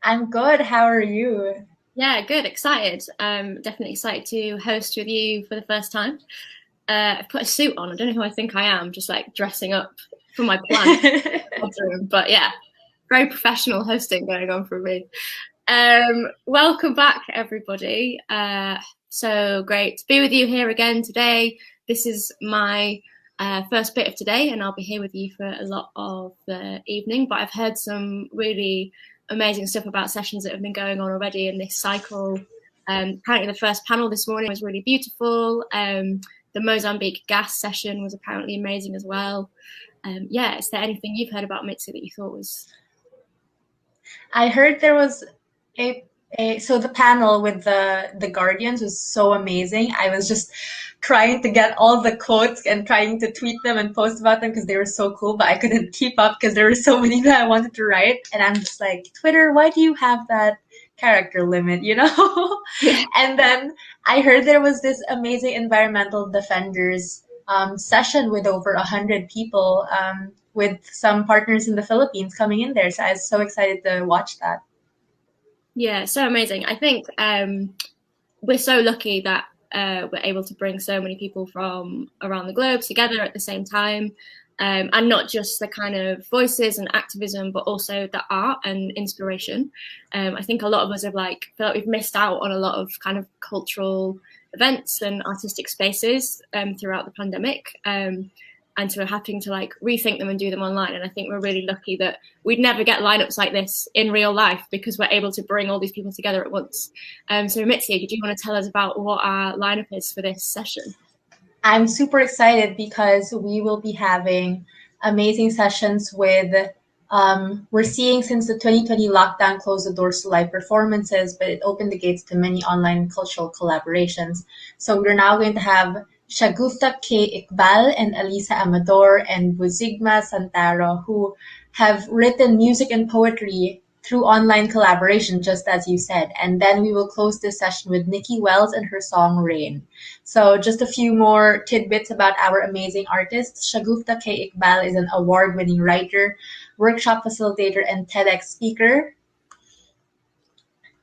I'm good. How are you? Yeah, good. Excited. Definitely excited to host with you for the first time. I put a suit on. I don't know who I think I am, just like dressing up for my plan. But yeah, very professional hosting going on for me. Welcome back, everybody. So great to be with you here again today. This is my first bit of today, and I'll be here with you for a lot of the evening. But I've heard some really amazing stuff about sessions that have been going on already in this cycle. Apparently the first panel this morning was really beautiful. The Mozambique gas session was apparently amazing as well. Yeah, is there anything you've heard about Mitzi that you thought was... I heard there was so the panel with the Guardians was so amazing. I was just trying to get all the quotes and trying to tweet them and post about them because they were so cool, but I couldn't keep up because there were so many that I wanted to write. And I'm just like, Twitter, why do you have that character limit, you know? And then I heard there was this amazing environmental defenders session with over 100 people, with some partners in the Philippines coming in there. So I was so excited to watch that. Yeah, so amazing. I think we're so lucky that we're able to bring so many people from around the globe together at the same time. And not just the kind of voices and activism, but also the art and inspiration. I think a lot of us have feel like we've missed out on a lot of kind of cultural events and artistic spaces throughout the pandemic. And so we're having to rethink them and do them online. And I think we're really lucky that we'd never get lineups like this in real life because we're able to bring all these people together at once. So Mitzi, did you want to tell us about what our lineup is for this session? I'm super excited because we will be having amazing sessions with, we're seeing since the 2020 lockdown closed the doors to live performances, but it opened the gates to many online cultural collaborations. So we're now going to have Shagufta K. Iqbal and Alisa Amador and Buzigma Santaro, who have written music and poetry through online collaboration, just as you said. And then we will close this session with Nikki Wells and her song Rain. So just a few more tidbits about our amazing artists. Shagufta K. Iqbal is an award-winning writer, workshop facilitator, and TEDx speaker.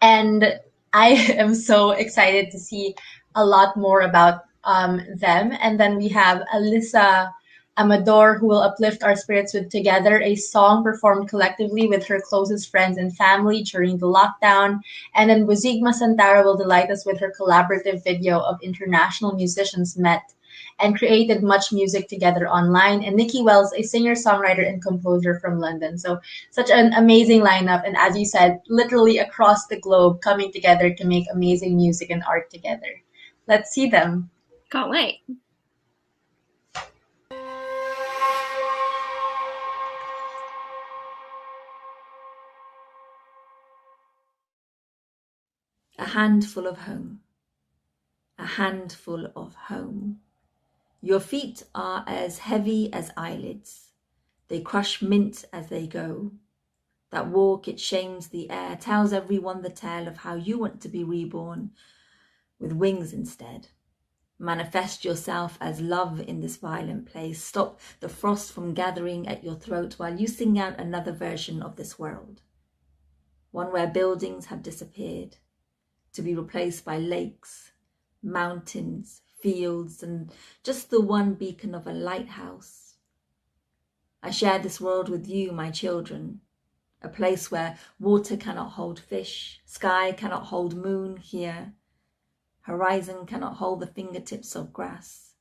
And I am so excited to see a lot more about them. And then we have Alyssa Amador, who will uplift our spirits with Together, a song performed collectively with her closest friends and family during the lockdown. And then Buzigma Santara will delight us with her collaborative video of international musicians met and created much music together online. And Nikki Wells, a singer-songwriter and composer from London. So such an amazing lineup. And as you said, literally across the globe coming together to make amazing music and art together. Let's see them. Can't wait. A handful of home, a handful of home. Your feet are as heavy as eyelids. They crush mint as they go. That walk, it shames the air, tells everyone the tale of how you want to be reborn with wings instead. Manifest yourself as love in this violent place. Stop the frost from gathering at your throat while you sing out another version of this world. One where buildings have disappeared, to be replaced by lakes, mountains, fields, and just the one beacon of a lighthouse. I share this world with you, my children, a place where water cannot hold fish, sky cannot hold moon here, horizon cannot hold the fingertips of grass.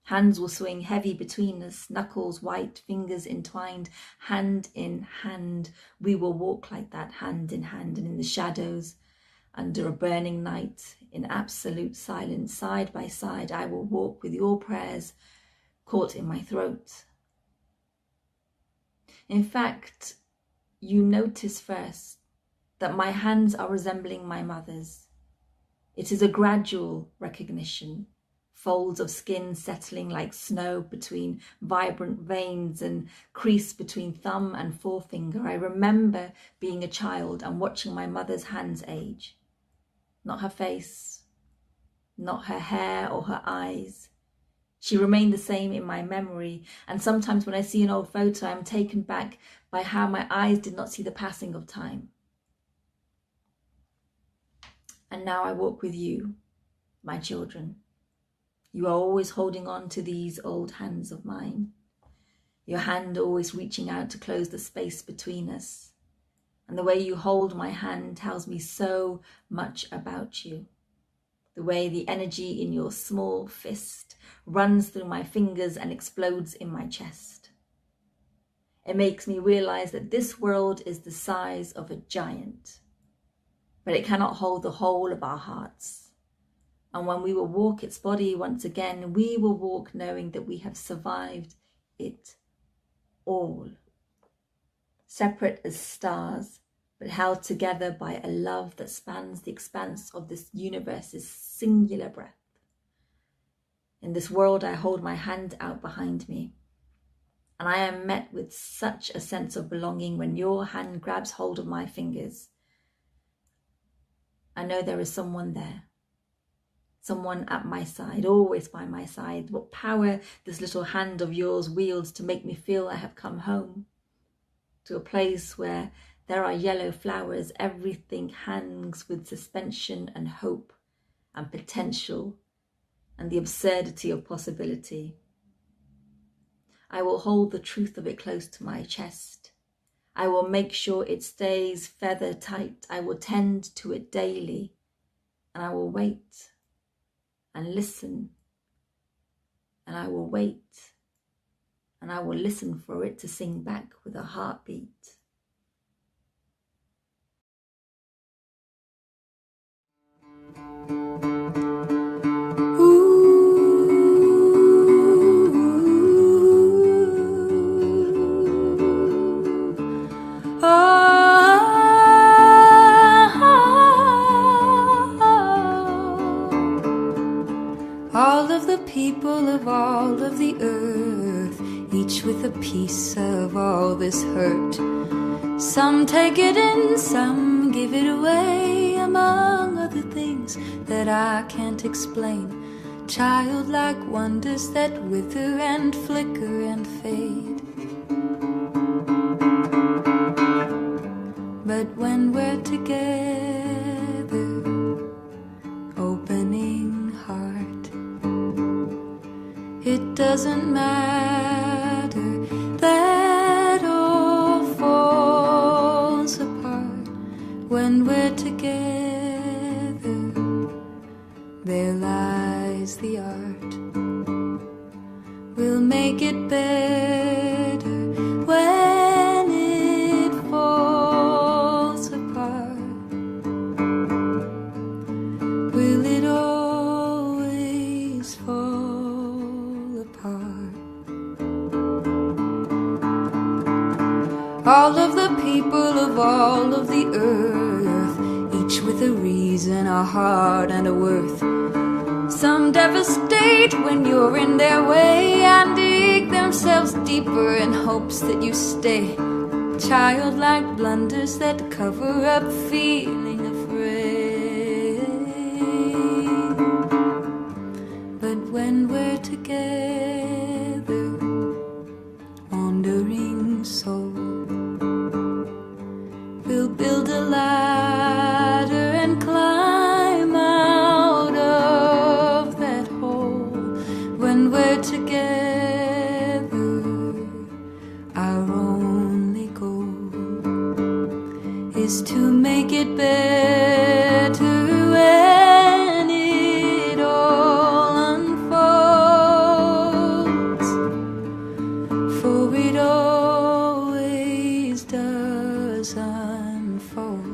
Hands will swing heavy between us, knuckles white, fingers entwined, hand in hand. We will walk like that, hand in hand, and in the shadows, under a burning night, in absolute silence, side by side, I will walk with your prayers caught in my throat. In fact, you notice first that my hands are resembling my mother's. It is a gradual recognition, folds of skin settling like snow between vibrant veins and crease between thumb and forefinger. I remember being a child and watching my mother's hands age. Not her face, not her hair or her eyes. She remained the same in my memory, and sometimes when I see an old photo, I'm taken back by how my eyes did not see the passing of time. And now I walk with you, my children. You are always holding on to these old hands of mine. Your hand always reaching out to close the space between us. And the way you hold my hand tells me so much about you. The way the energy in your small fist runs through my fingers and explodes in my chest. It makes me realize that this world is the size of a giant, but it cannot hold the whole of our hearts. And when we will walk its body once again, we will walk knowing that we have survived it all. Separate as stars, but held together by a love that spans the expanse of this universe's singular breath. In this world, I hold my hand out behind me, and I am met with such a sense of belonging when your hand grabs hold of my fingers. I know there is someone there, someone at my side, always by my side. What power this little hand of yours wields to make me feel I have come home, to a place where there are yellow flowers, everything hangs with suspension and hope and potential and the absurdity of possibility. I will hold the truth of it close to my chest. I will make sure it stays feather tight. I will tend to it daily, and I will wait and listen, and I will wait, and I will listen for it to sing back with a heartbeat. All of the people of all of the earth, each with a piece of all this hurt. Some take it in, some give it away, among other things that I can't explain. Childlike wonders that wither and flicker and fade. But when we're together, opening heart, it doesn't matter that all falls apart. When we're together, there lies the art. We'll make it better when it falls apart. Will it always fall apart? All of the people of all of the earth, each with a reason, a heart and a worth. Some devastate when you're in their way and dig themselves deeper in hopes that you stay. Childlike blunders that cover up feeling afraid. But when we're together, wandering soul, we'll build a ladder and climb out of that hole. When we're together, our only goal is to make it better when it all unfolds, for it always does unfold.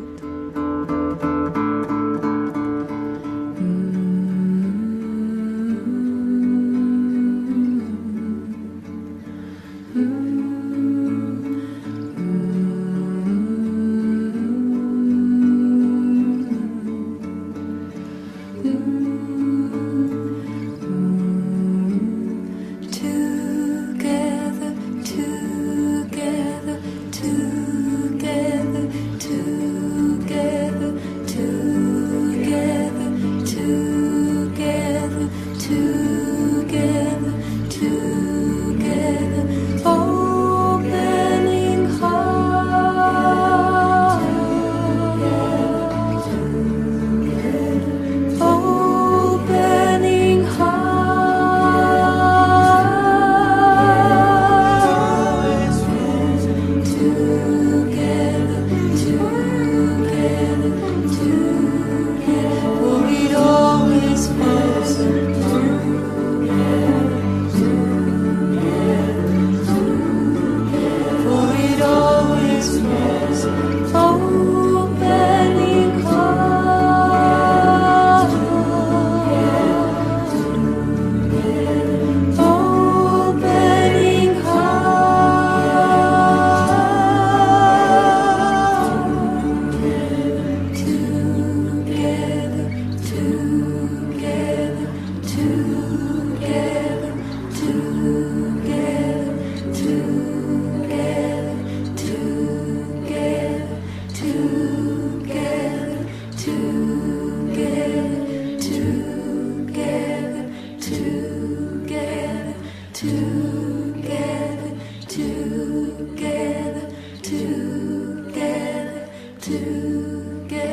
together, together, together, together, together,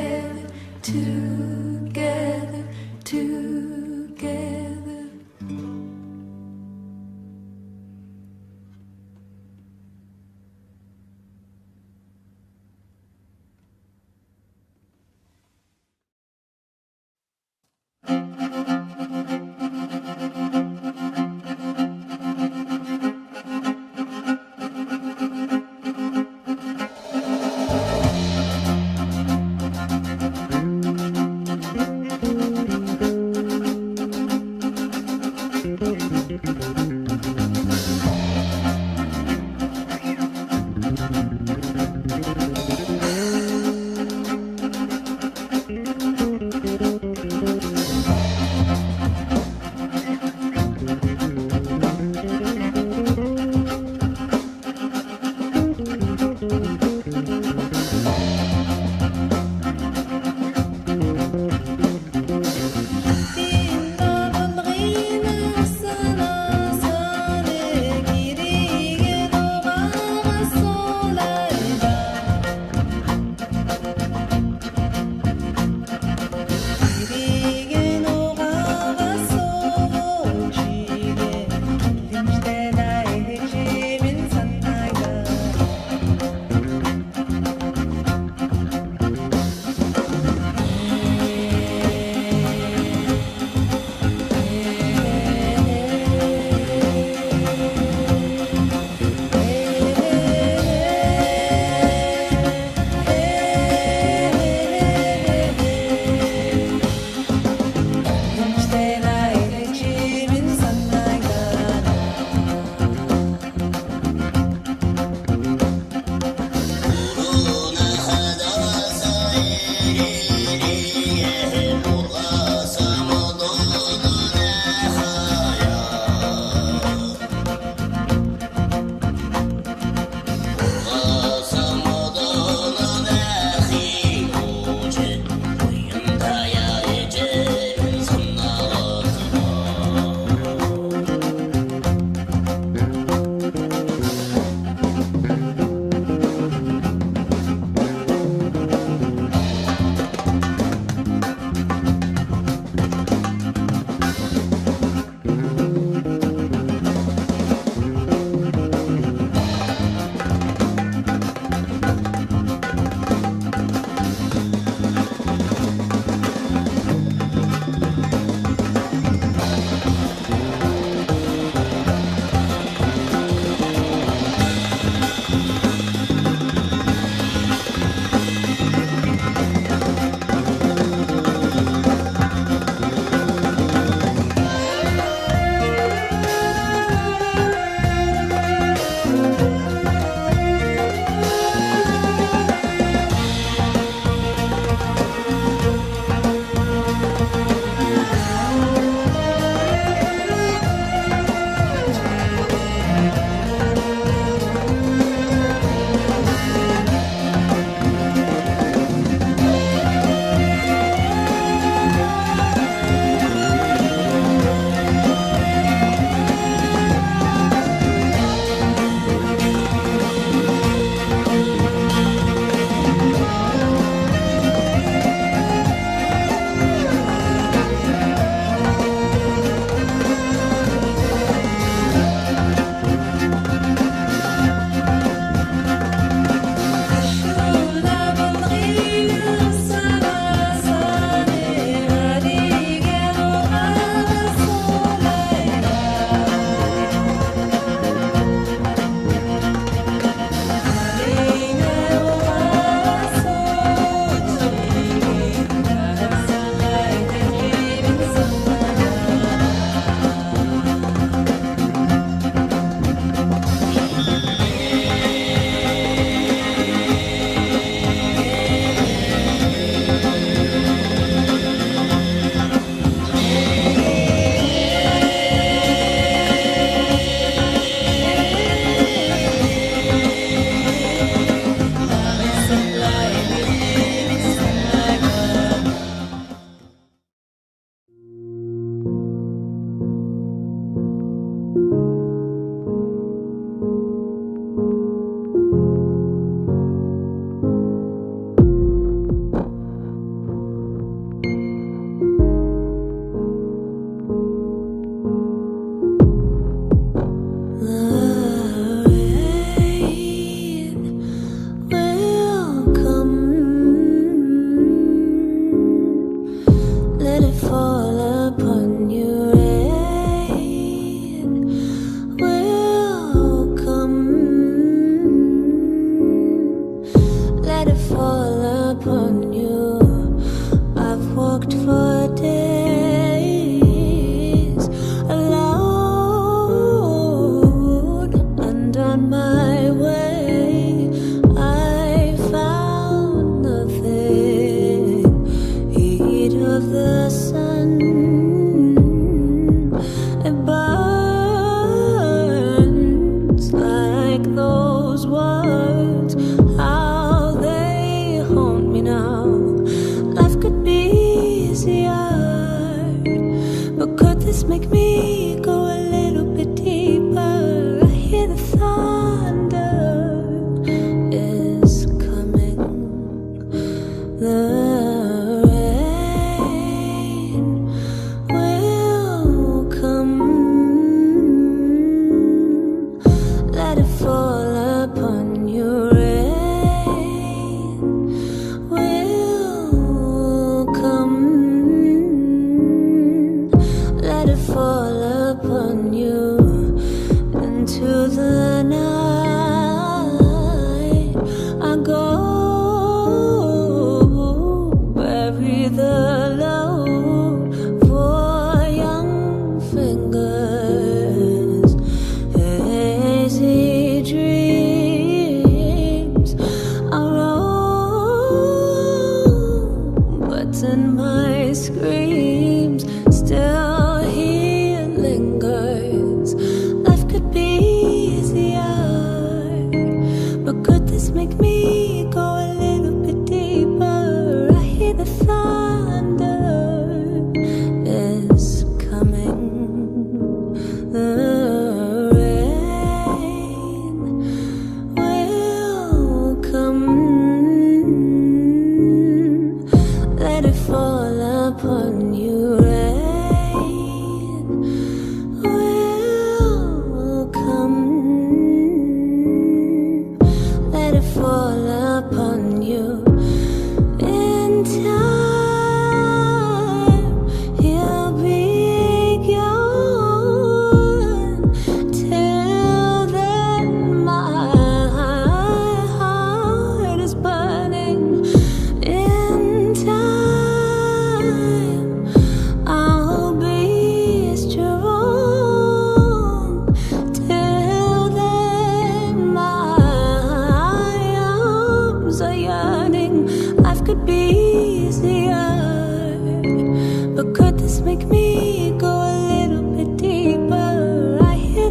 together, together.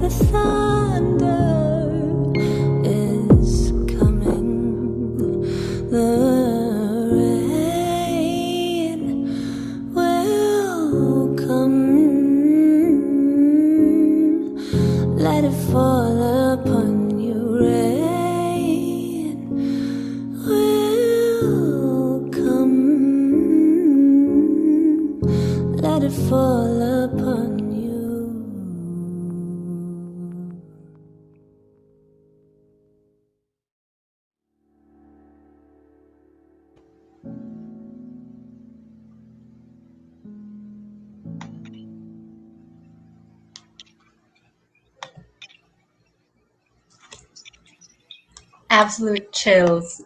the thunder is coming. The rain will come. Let it fall upon you. Rain will come. Let it fall upon you. Absolute chills.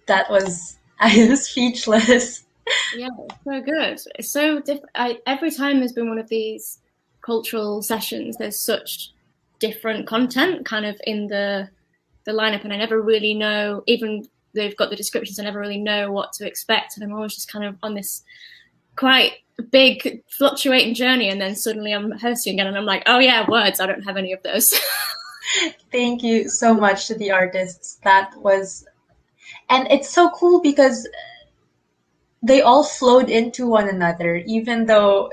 That was, I was speechless. Yeah, so good. It's so different. Every time there's been one of these cultural sessions, there's such different content kind of in the lineup, and I never really know, even they've got the descriptions, I never really know what to expect, and I'm always just kind of on this quite big fluctuating journey, and then suddenly I'm hosting again and I'm like, oh yeah, words, I don't have any of those. Thank you so much to the artists. That was, and it's so cool because they all flowed into one another, even though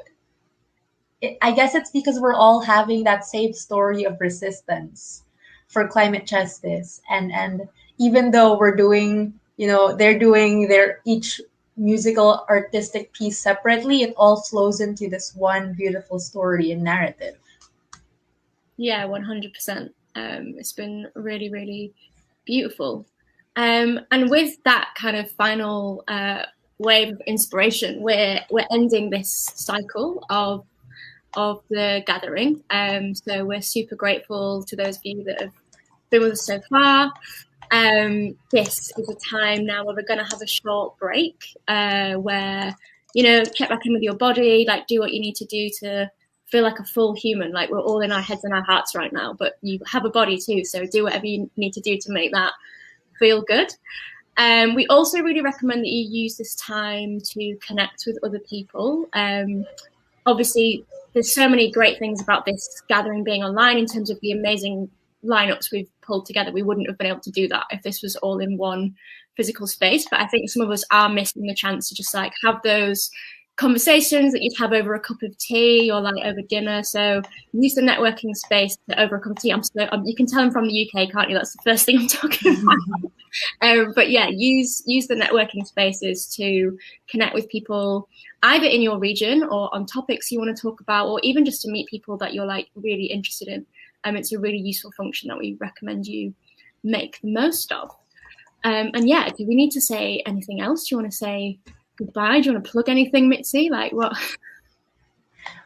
I guess it's because we're all having that same story of resistance for climate justice. And even though we're doing, they're doing their each musical artistic piece separately, it all flows into this one beautiful story and narrative. Yeah, 100%. It's been really, really beautiful. And with that kind of final wave of inspiration, we're ending this cycle of the gathering. So we're super grateful to those of you that have been with us so far. This is a time now where we're going to have a short break where, check back in with your body, like do what you need to do to feel like a full human. Like we're all in our heads and our hearts right now, but you have a body too. So do whatever you need to do to make that feel good. We also really recommend that you use this time to connect with other people. Obviously, there's so many great things about this gathering being online in terms of the amazing lineups we've pulled together. We wouldn't have been able to do that if this was all in one physical space. But I think some of us are missing the chance to just like have those conversations that you'd have over a cup of tea or like over dinner. So use the networking space over a cup of tea. You can tell I'm from the UK, can't you? That's the first thing I'm talking about. But yeah, use the networking spaces to connect with people either in your region or on topics you want to talk about, or even just to meet people that you're like really interested in. It's a really useful function that we recommend you make the most of. And yeah, do we need to say anything else? Do you want to say goodbye? Do you want to plug anything, Mitzi? Like what?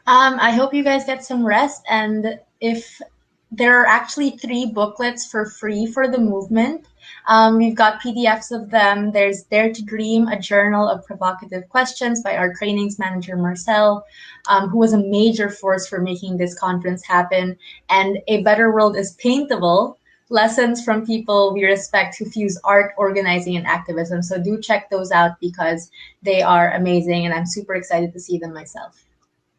I hope you guys get some rest. And if there are actually 3 booklets for free for the movement, we've got PDFs of them. There's Dare to Dream, a journal of provocative questions by our trainings manager, Marcel, who was a major force for making this conference happen. And A Better World is Paintable, lessons from people we respect who fuse art, organizing, and activism. So do check those out because they are amazing, and I'm super excited to see them myself.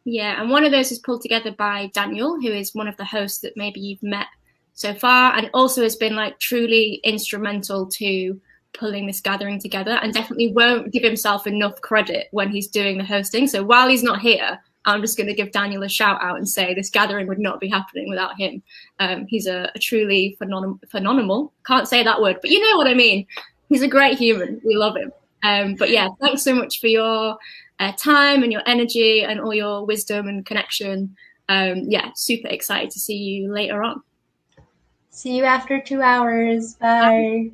Yeah, and one of those is pulled together by Daniel, who is one of the hosts that maybe you've met so far, and also has been like truly instrumental to pulling this gathering together, and definitely won't give himself enough credit when he's doing the hosting. So while he's not here, I'm just going to give Daniel a shout out and say this gathering would not be happening without him. He's a truly phenomenal, can't say that word, but you know what I mean. He's a great human. We love him. But yeah, thanks so much for your time and your energy and all your wisdom and connection. Yeah, super excited to see you later on. See you after 2 hours. Bye.